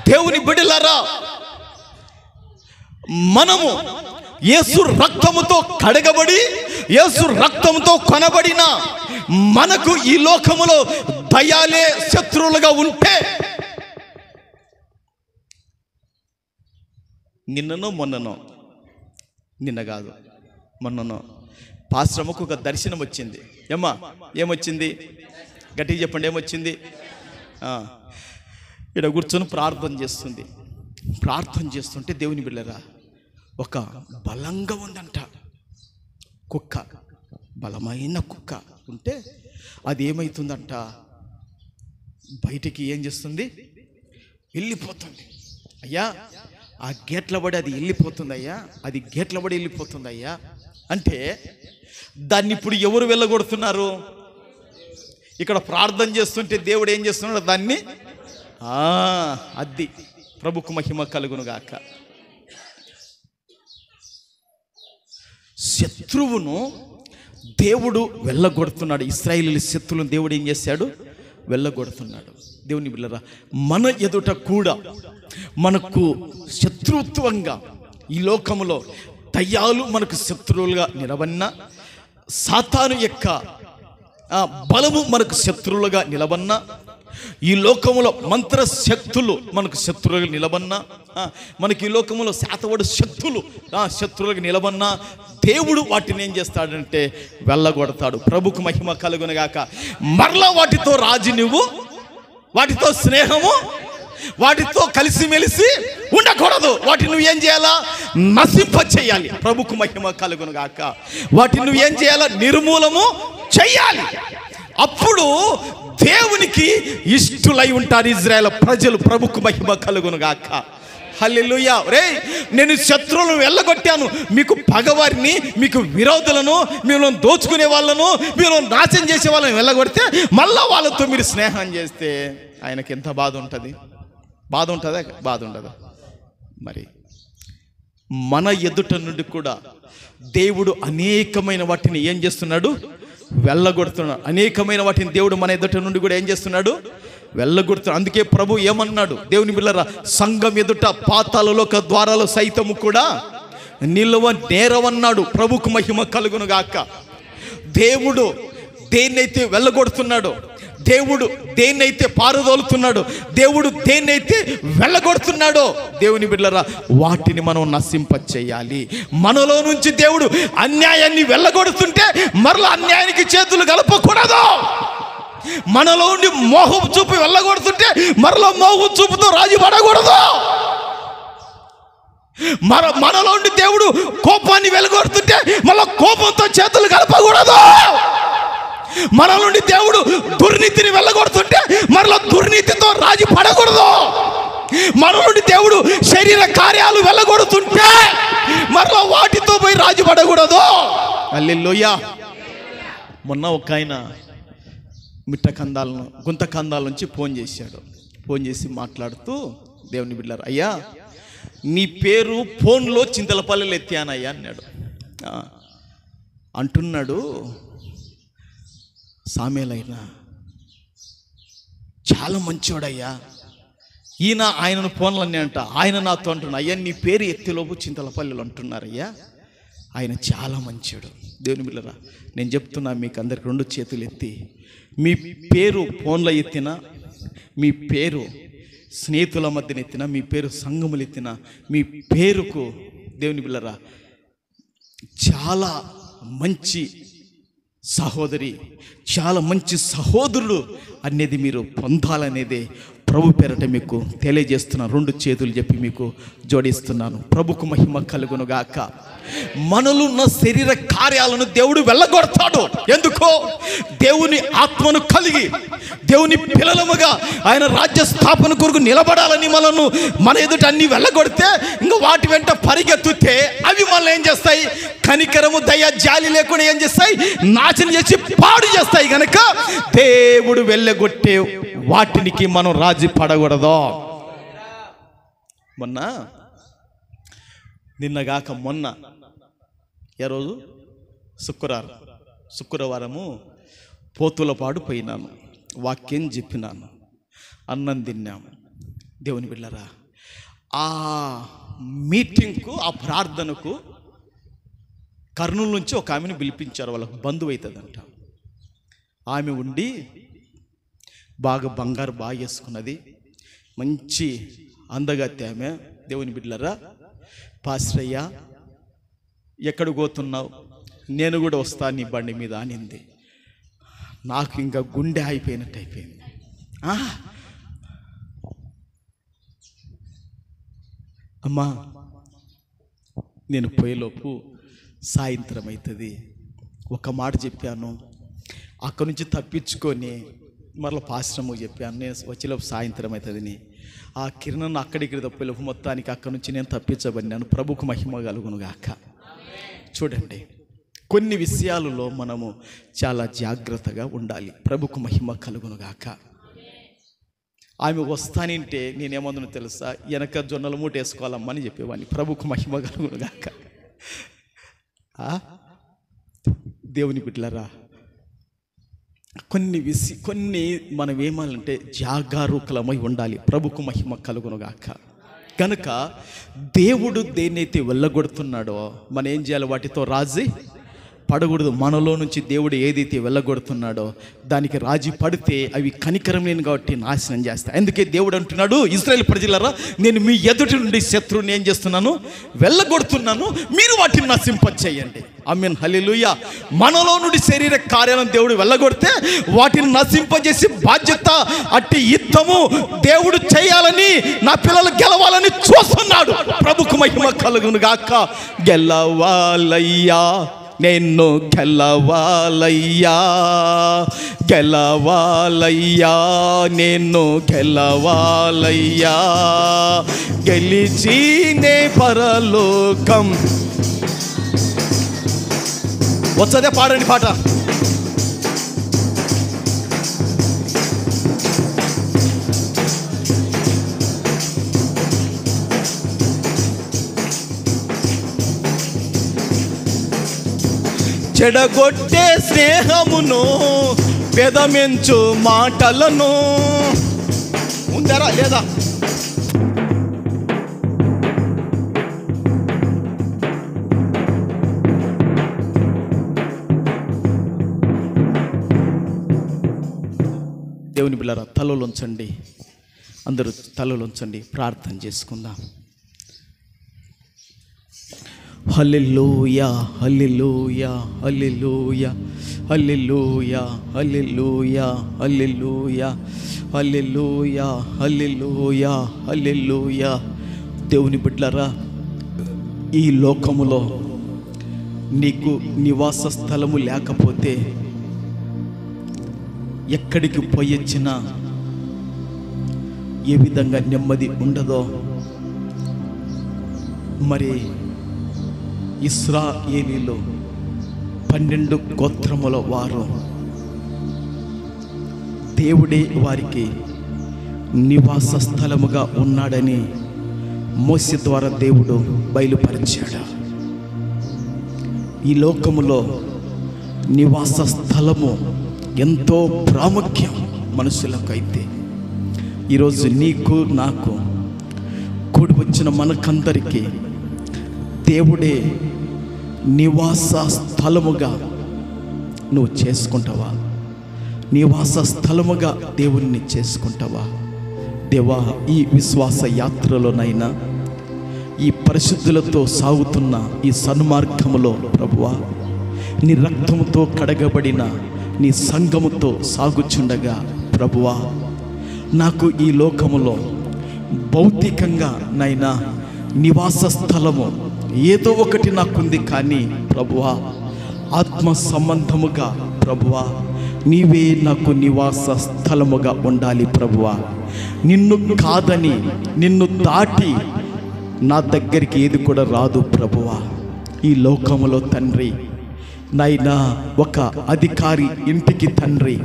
దేవుని బిడ్డలారా, మనము యేసు రక్తముతో కడగబడి, యేసు రక్తముతో కొనబడిన మనకు ఈ లోకములో దయాలే శత్రువులుగా ఉంటే, నిన్న కాదు మొన్ననో పాశ్రమకు ఒక దర్శనం వచ్చింది. ఏమొచ్చింది? గట్టిగా చెప్పండి, ఏమొచ్చింది? ఇక్కడ కూర్చొని ప్రార్థన చేస్తుంటే దేవుని బిడ్డలారా, ఒక బలంగా ఉందంట కుక్క, బలమైన కుక్క ఉంటే అది ఏమవుతుందంట, బయటికి ఏం చేస్తుంది? వెళ్ళిపోతుంది. అయ్యా, ఆ గేట్ల పడి అది వెళ్ళిపోతుంది అయ్యా, అది గేట్ల పడి వెళ్ళిపోతుంది అయ్యా అంటే దాన్ని ఇప్పుడు ఎవరు వెళ్ళగొడుతున్నారు? ఇక్కడ ప్రార్థన చేస్తుంటే దేవుడు ఏం చేస్తున్నాడు? దాన్ని అది. ప్రభుకు మహిమ కలుగును గాక. శత్రువును దేవుడు వెళ్ళగొడుతున్నాడు. ఇశ్రాయేలీయుల శత్రువులను దేవుడు ఏం చేశాడు? వెళ్ళగొడుతున్నాడు. దేవుని బిడ్డలారా, మన ఎదుట కూడా మనకు శత్రుత్వంగా ఈ లోకములో దయ్యాలు మనకు శత్రువులుగా నిలబడిన, సాతాను యొక్క బలము మనకు శత్రువులుగా నిలబడిన, ఈ లోకములో మంత్ర శక్తులు మనకు శత్రువులుగా నిలబడిన, మనకి ఈ లోకములో శాతవడు శత్రువులుగా నిలబడిన, దేవుడు వాటిని ఏం చేస్తాడంటే వెళ్ళగొడతాడు. ప్రభుకు మహిమ కలుగునుగాక. మరలా వాటితో రాజు నువ్వు, వాటితో స్నేహము, వాటితో కలిసిమెలిసి ఉండకూడదు. వాటిని నువ్వు ఏం చేయాలా? నశింప చేయాలి. ప్రభుకు మహిమ కలుగునుగాక. వాటిని నువ్వు ఏం చేయాలా? నిర్మూలము చేయాలి. అప్పుడు దేవునికి ఇష్టులై ఉంటారు ఇజ్రాయేల్ ప్రజలు. ప్రభుకు మహిమ కలుగునుగాక. హల్లెలూయా. రేయ్, నేను శత్రువులను వెళ్ళగొట్టాను, మీకు పగవారిని, మీకు విరోధులను, మీరు దోచుకునే వాళ్ళను, మీరు నాశనం చేసే వాళ్ళని వెళ్ళగొడితే మళ్ళా వాళ్ళతో మీరు స్నేహం చేస్తే ఆయనకి ఎంత బాధ ఉంటుంది? బాధ ఉంటుందా? బాధ ఉండదా? మరి మన ఎదుట నుండి కూడా దేవుడు అనేకమైన వాటిని ఏం చేస్తున్నాడు? వెళ్ళగొడుతున్నాడు. అనేకమైన వాటిని దేవుడు మన ఎదుట నుండి కూడా ఏం చేస్తున్నాడు? వెళ్ళగొడుతున్నాడు. అందుకే ప్రభు ఏమన్నాడు? దేవుని బిడ్డలారా, సంఘం ఎదుట పాతాళలోక ద్వారాలు సైతము కూడా నిలువ నేరవన్నాడు. ప్రభుకు మహిమ కలుగునుగాక. దేవుడు దేన్నైతే వెళ్ళగొడుతున్నాడో, దేవుడు దేన్నైతే పారదోలుతున్నాడో, దేవుడు దేన్నైతే వెళ్ళగొడుతున్నాడో, దేవుని బిడ్డలారా, వాటిని మనం నశింప చేయాలి. మనలో నుంచి దేవుడు అన్యాయాన్ని వెళ్ళగొడుతుంటే మరలా అన్యాయానికి చేతులు కలపకూడదు. మనలో ఉండి మోహం చూపు వెళ్ళగొడుతుంటే మరలా మోహం చూపుతో రాజీ పడకూడదు. మనలో ఉండి దేవుడు కోపాన్ని వెళ్ళగొడుతుంటే మళ్ళా కోపంతో చేతులు కలపకూడదు. మన నుండి దేవుడు దుర్నీతిని వెళ్ళగొడుతుంటే మరలా దుర్నీతితో రాజీ పడకూడదు. మన నుండి దేవుడు శరీర కార్యాలు వెళ్ళగొడుతుంటే హల్లెలూయా. మొన్న ఒక ఆయన గుంత కందాల నుంచి ఫోన్ చేశాడు. ఫోన్ చేసి మాట్లాడుతూ, దేవుని బిడ్డలారా, అయ్యా నీ పేరు ఫోన్లో చింతలపల్లెలు ఎత్తానయ్యా అన్నాడు. అంటున్నాడు, సామేలైనా చాలా మంచివాడయ్యా, ఆయనను ఫోన్లు అన్నీ అంట. ఆయన నాతో అంటున్నా, అయ్యా నీ పేరు ఎత్తిలోపు చింతలపల్లెలు అంటున్నారయ్యా, ఆయన చాలా మంచివాడు. దేవుని బిడ్డలారా, నేను చెప్తున్నా మీకు అందరికి 2 చేతులు ఎత్తి, మీ పేరు ఫోన్లో ఎత్తినా, మీ పేరు స్నేహితుల మధ్యన ఎత్తినా, మీ పేరు సంఘములు ఎత్తినా, మీ పేరుకు దేవుని బిడ్డలారా చాలా మంచి సహోదరి, చాలా మంచి సహోదరుడు అనేది మీరు పొందాలనేదే ప్రభు పేరట మీకు తెలియజేస్తున్నాను. 2 చేతులు చెప్పి మీకు జోడిస్తున్నాను. ప్రభుకు మహిమ కలుగును గాక. మనలో ఉన్న శరీర కార్యాలను దేవుడు వెళ్ళగొడతాడు. ఎందుకో దేవుని ఆత్మను కలిగి దేవుని పిల్లలముగా ఆయన రాజ్య స్థాపన కొరకు నిలబడాలని మన ఎదుట అన్ని వెళ్ళగొడితే ఇంకా వాటి వెంట పరిగెత్తుతే అవి మనల్ని ఏం చేస్తాయి? కనికరము, దయ, జాలి లేకుండా ఏం చేస్తాయి? నాశనం చేసి పాడు చేస్తాయి. కనుక దేవుడు వెళ్ళగొట్టే వాటికి మనం రాజీ పడకూడదు. నిన్నగాక మొన్న ఏ రోజు? శుక్రవారము పోతులపాడు పోయినాను, వాక్యం చెప్పినాను, అన్నం తిన్నాము. దేవుని బిడ్డలారా, ఆ మీటింగ్కు, ఆ ప్రార్థనకు కర్నూలు నుంచి ఒక ఆమెను పిలిపించారు. వాళ్ళకు బంధువు అవుతుందంట. ఆమె ఉండి బాగా బంగారు బాగా వేసుకున్నది, మంచి అందగత్తె ఆమె. దేవుని బిడ్డలారా, పాస్టరయ్య ఎక్కడికి పోతున్నావు? నేను కూడా వస్తా నీ బండి మీద అనింది. నాకు ఇంకా గుండె అయిపోయినట్టు అయిపోయింది. అమ్మా, నేను పోయేలోపు సాయంత్రం అవుతుంది. ఒక మాట చెప్పాను, అక్కడి నుంచి తప్పించుకొని మరలా పాశ్రమకు చెప్పాను, నేను వచ్చేలోపు సాయంత్రం అవుతుందని. ఆ కిరణను అక్కడికి తప్పేలోపు మొత్తానికి అక్కడి నుంచి నేను తప్పించబడినాను. ప్రభుకు మహిమ కలుగును గాక. చూడండి, కొన్ని విషయాలలో మనము చాలా జాగ్రత్తగా ఉండాలి. ప్రభుకు మహిమ కలుగును గాక. ఆమె వస్తానంటే నేనేమందునో తెలుసా? వెనక జొన్నల మూట వేసుకోవాలమ్మని చెప్పేవాడిని. ప్రభుకు మహిమ కలుగును గాక. దేవుని బిడ్డలారా, కొన్ని మనం ఏమాలంటే జాగరూకులమై ఉండాలి. ప్రభుకు మహిమ కలుగును గాక. కనుక దేవుడు దేన్నైతే వెళ్ళగొడుతున్నాడో మనం ఏం చేయాలి? వాటితో రాజీ పడకూడదు. మనలో నుంచి దేవుడు ఏదైతే వెళ్ళగొడుతున్నాడో దానికి రాజీ పడితే అవి కనికరం లేని కాబట్టి నాశనం చేస్తాయి. అందుకే దేవుడు అంటున్నాడు, ఇశ్రాయేలు ప్రజలారా, నేను మీ ఎదుటి నుండి శత్రువుని ఏం చేస్తున్నాను? వెళ్ళగొడుతున్నాను, మీరు వాటిని నశింపచేయండి. ఆమేన్, హల్లెలూయా. మనలో నుండి శరీర కార్యాలను దేవుడు వెళ్ళగొడితే వాటిని నశింపజేసి బాధ్యత, అట్టి యుద్ధము దేవుడు చేయాలని, నా పిల్లలు గెలవాలని చూస్తున్నాడు. ప్రభుకు మహిమ కలుగును గాక. గెలవాలయ్యా, నేను గెలవాలయ్యా, గెలవాలయ్యా, నేను గెలవాలయ్యా, గెలిచినే పరలోకం. వచ్చదే పాడండి పాట. చెడగొట్టే స్నేహమును, పెదమెంచు మాటలను ఉందరా లేదా? దేవుని బిడ్డలారా, తలలోంచండి, అందరూ తలలోంచండి, ప్రార్థన చేసుకుందాం. హల్లెలూయా, హల్లెలూయా, హల్లెలూయా, హల్లెలూయా, హల్లెలూయా, హల్లెలూయా, హల్లెలూయా, హల్లెలూయా, హల్లెలూయా. దేవుని బిడ్డలారా, ఈ లోకములో నీకు నివాస స్థలము లేకపోతే ఎక్కడికి పోయొచ్చినా ఏ విధంగా నెమ్మది ఉండదో, మరి ఇశ్రాయేలీలో 12 గోత్రముల వారు దేవుడే వారికి నివాస స్థలముగా ఉన్నాడని మోసే ద్వారా దేవుడు బయలుపరిచాడు. ఈ లోకములో నివాస స్థలము ఎంతో ప్రాముఖ్యం మనుషులకైతే. ఈరోజు నీకు నాకు కూడి వచ్చిన మనకందరికీ దేవుడే నివాస స్థలముగా నువ్వు చేసుకుంటావా? నివాస స్థలముగా దేవుణ్ణి చేసుకుంటావా? దేవా, ఈ విశ్వాస యాత్రలోనైనా, ఈ పరిశుద్ధులతో సాగుతున్న ఈ సన్మార్గములో ప్రభువా, నీ రక్తముతో కడగబడిన నీ సంఘముతో సాగుచుండగా ప్రభువా, నాకు ఈ లోకములో భౌతికంగా నైనా నివాస స్థలము ఏదో ఒకటి నాకుంది. కానీ ప్రభువా, ఆత్మ సంబంధముగా ప్రభువా, నీవే నాకు నివాస స్థలముగా ఉండాలి ప్రభువా. నిన్ను కాదని, నిన్ను దాటి నా దగ్గరికి ఏది కూడా రాదు ప్రభువా. ఈ లోకములో తండ్రి నైనా ఒక అధికారి ఇంటికి తండ్రి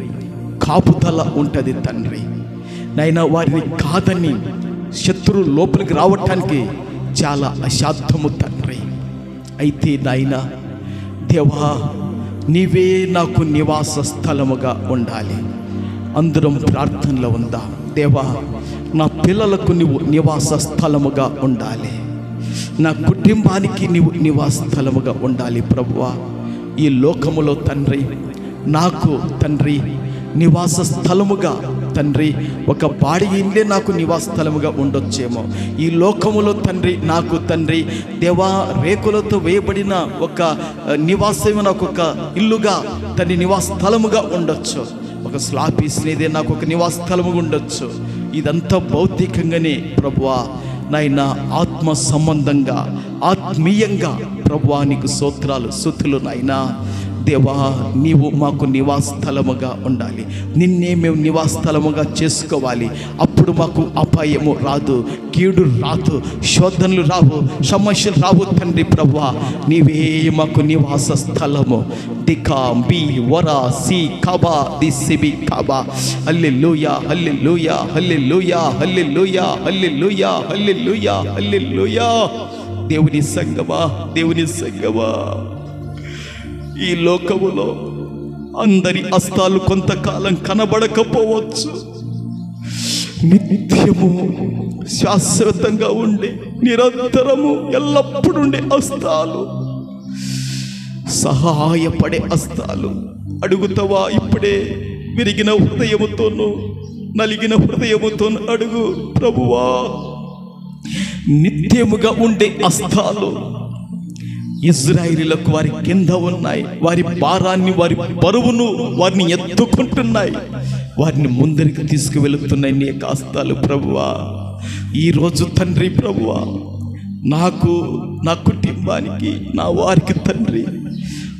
కాపుదల ఉంటుంది తండ్రి. నైనా వారిని కాదని శత్రువు లోపలికి రావటానికి చాలా అసాధ్యము తండ్రి. అయితే నాయనా దేవా, నీవే నాకు నివాస స్థలముగా ఉండాలి. అందరం ప్రార్థనలో ఉందా? దేవా, నా పిల్లలకు నీవు నివాస స్థలముగా ఉండాలి. నా కుటుంబానికి నీవు నివాస స్థలముగా ఉండాలి ప్రభువా. ఈ లోకములో తండ్రి నాకు తండ్రి నివాస స్థలముగా తండ్రి ఒక బాడి ఇల్లే నాకు నివాస స్థలముగా ఉండొచ్చేమో. ఈ లోకములో తండ్రి నాకు తండ్రి దేవా, రేకులతో వేయబడిన ఒక నివాసమే నాకు ఒక ఇల్లుగా తండ్రి నివాస స్థలముగా ఉండొచ్చు. ఒక స్లాబ్ వేసినదే నాకు ఒక నివాస స్థలముగా ఉండొచ్చు. ఇదంతా భౌతికంగానే ప్రభువా. నాయనా ఆత్మ సంబంధంగా ఆత్మీయంగా ప్రభువా నీకు స్తోత్రాలు స్తుతులు నాయనా. దేవా, నీవు మాకు నివాస స్థలముగా ఉండాలి. నిన్నే మేము నివాస స్థలముగా చేసుకోవాలి. అప్పుడు మాకు అపాయము రాదు, కీడు రాదు, శోధనలు రావు, సమస్యలు రావు తండ్రి ప్రభువా. నీవే మాకు నివాస స్థలము. దికా బి వరా సి కబా ది సిబి కబా. హల్లెలూయా, హల్లెలూయా, హల్లెలూయా, హల్లెలూయా, హల్లెలూయా, హల్లెలూయా, హల్లెలూయా. దేవుని సంగమా, దేవుని సంగమా, ఈ లోకములో అందరి హస్తాలు కొంతకాలం కనబడకపోవచ్చు. నిత్యము శాశ్వతంగా ఉండే నిరంతరము ఎల్లప్పుడూ ఉండే హస్తాలు, సహాయపడే హస్తాలు అడుగుతావా? ఇప్పుడే విరిగిన హృదయముతోనూ నలిగిన హృదయముతోనూ అడుగు ప్రభువా. నిత్యముగా ఉండే హస్తాలు ఇజ్రాయేలీలకు వారి కింద ఉన్నాయి. వారి భారాన్ని, వారి బరువును వారిని ఎత్తుకుంటున్నాయి, వారిని ముందరికి తీసుకువెళుతున్నాయి నీ హస్తాలు ప్రభువా. ఈరోజు తండ్రి ప్రభువా, నాకు, నా కుటుంబానికి, నా వారికి తండ్రి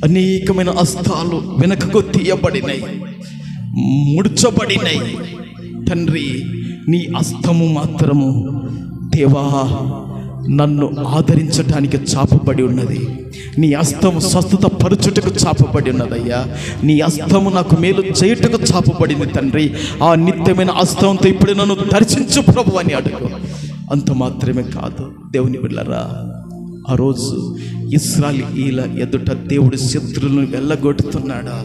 అనేకమైన హస్తాలు వెనకకు తీయబడినాయి, ముడుచబడినాయి తండ్రి. నీ హస్తము మాత్రము దేవా నన్ను ఆదరించటానికి చాపబడి ఉన్నది. నీ హస్తము స్వస్థత పరచుటకు చాపబడి ఉన్నదయ్యా. నీ హస్తము నాకు మేలు చేయుటకు చాపబడింది తండ్రి. ఆ నిత్యమైన హస్తంతో ఇప్పుడు నన్ను దర్శించు ప్రభు అని అడుగు. అంత మాత్రమే కాదు దేవుని బిడ్డలారా, ఆ రోజు ఇశ్రాయేలీయుల ఎదుట దేవుడు శత్రువులను వెళ్ళగొట్టుతున్నాడా,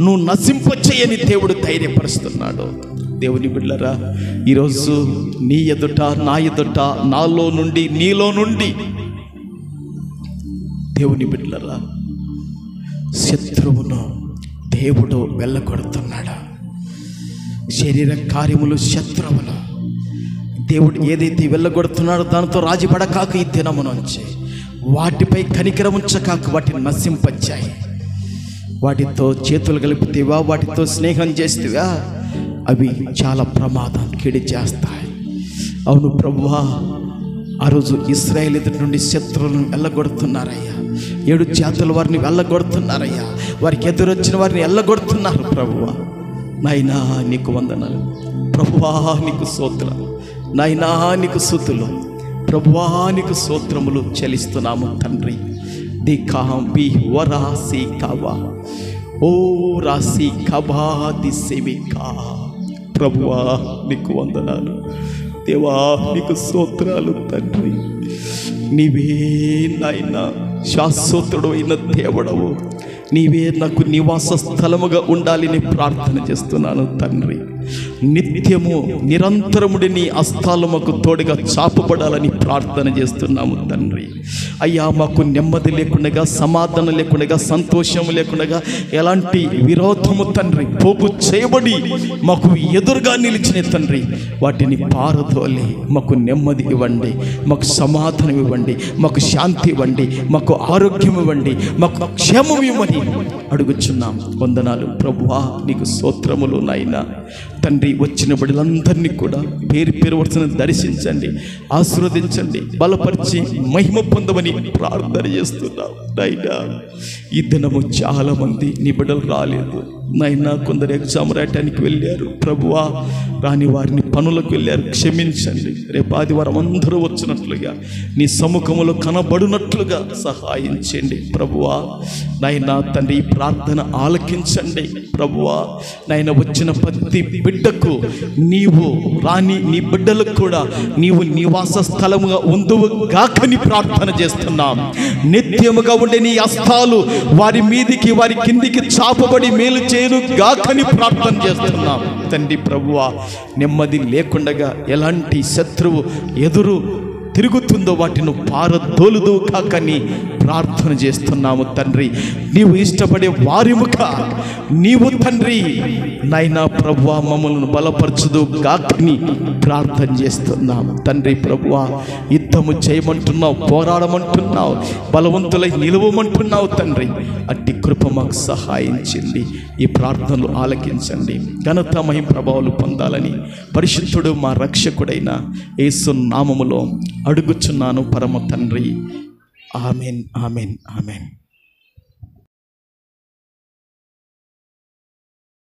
నువ్వు నశింపచేయని దేవుడు ధైర్యపరుస్తున్నాడు. దేవుని బిడ్డలారా, ఈరోజు నీ ఎదుట, నా ఎదుట, నాలో నుండి, నీలో నుండి దేవుని బిడ్డలారా శత్రువును దేవుడు వెళ్ళగొడుతున్నాడు. శరీర కార్యములు శత్రువులు దేవుడు ఏదైతే వెళ్ళగొడుతున్నాడో దానితో రాజీపడకాక ఈ దినము నుంచి వాటిపై కనికరం ఉంచకాక వాటిని నశింపచ్చాయి. వాటితో చేతులు కలిపితేవా, వాటితో స్నేహం చేస్తేవా, అవి చాలా ప్రమాదం కీడి చేస్తాయి. అవును ప్రభువా, ఆ రోజు ఇశ్రాయేలు ఎదుటి నుండి శత్రువులను వెళ్ళగొడుతున్నారయ్యా. 7 జాతుల వారిని వెళ్ళగొడుతున్నారయ్యా. వారికి ఎదురొచ్చిన వారిని వెళ్ళగొడుతున్నారు ప్రభువా. నాయనా నీకు వందనాలు ప్రభువా, నీకు స్తోత్రం నాయనా, నీకు స్తుతులు ప్రభువా, నీకు స్తోత్రములు చెల్లిస్తున్నాము తండ్రి. దికాంబి వరాసి కవా ఓ రాసి కబా దిసేవికా. ప్రభువా నీకు వందనాలు, దేవా నీకు స్తోత్రాలు తండ్రి. నీవే నాయనా శాశ్వతుడు అయిన దేవుడవు, నీవే నాకు నివాస స్థలముగా ఉండాలని ప్రార్థన చేస్తున్నాను తండ్రి. నిత్యము నిరంతరముడి నీ హస్తాలు మాకు తోడుగా చాపబడాలని ప్రార్థన చేస్తున్నాము తండ్రి. అయ్యా మాకు నెమ్మది లేకుండా, సమాధానం లేకుండా, సంతోషం లేకుండా, ఎలాంటి విరోధము తండ్రి పోగు చేయబడి మాకు ఎదురుగా నిలిచిన తండ్రి, వాటిని పారదోలి మాకు నెమ్మది ఇవ్వండి, మాకు సమాధానం ఇవ్వండి, మాకు శాంతి ఇవ్వండి, మాకు ఆరోగ్యం ఇవ్వండి, మాకు క్షేమం ఇవ్వని అడుగుచున్నాం. వందనాలు ప్రభువా, నీకు స్తోత్రములు నాయనా తండ్రి. వచ్చిన బిడ్డలందరినీ కూడా పేరు పేరు వరుసను దర్శించండి, ఆశీర్వదించండి, బలపరిచి మహిమ పొందమని ప్రార్థన చేస్తున్నాం నాయనా. ఈ దినము చాలామంది నీ బిడ్డలు రాలేదు నాయనా. కొందరు ఎగ్జామ్ రాయటానికి వెళ్ళారు ప్రభువా, రాని వారిని పనులకు వెళ్ళారు, క్షమించండి. రేపు ఆదివారం అందరూ వచ్చినట్లుగా నీ సముఖములో కనబడినట్లుగా సహాయం చేయండి ప్రభువా. నాయనా తండ్రి ఈ ప్రార్థన ఆలకించండి ప్రభువా. నాయన వచ్చిన ప్రతి బిడ్డకు నీవు రాని నీ బిడ్డలకు కూడా నీవు నివాస స్థలముగా ఉందువుగాకని ప్రార్థన చేస్తున్నాం. నిత్యముగా ఉండే నీ హస్తాలు వారి మీదికి వారి కిందికి చాపబడి మేలు చేయను గాకని ప్రార్థన చేస్తున్నాం తండ్రి ప్రభువా. నెమ్మది లేకుండా ఎలాంటి శత్రువు ఎదురు తిరుగుతుందో వాటిని పారదోలుదు కాకని ప్రార్థన చేస్తున్నాము తండ్రి. నీవు ఇష్టపడే వారిముఖ నీవు తండ్రి నాయనా ప్రభువా మమ్మల్ని బలపరచుదు గాకని ప్రార్థన చేస్తున్నాము తండ్రి ప్రభువా. యుద్ధము చేయమంటున్నావు, పోరాడమంటున్నావు, బలవంతులై నిలవమంటున్నావు తండ్రి. అట్టి కృప మాకు సహాయించింది. ఈ ప్రార్థనలు ఆలకించండి, ఘనత మహిమ ప్రభావాలు పొందాలని పరిశుద్ధుడు మా రక్షకుడైన యేసు నామములో అడుగుచున్నాను పరమ తండ్రి. Amen, amen, amen.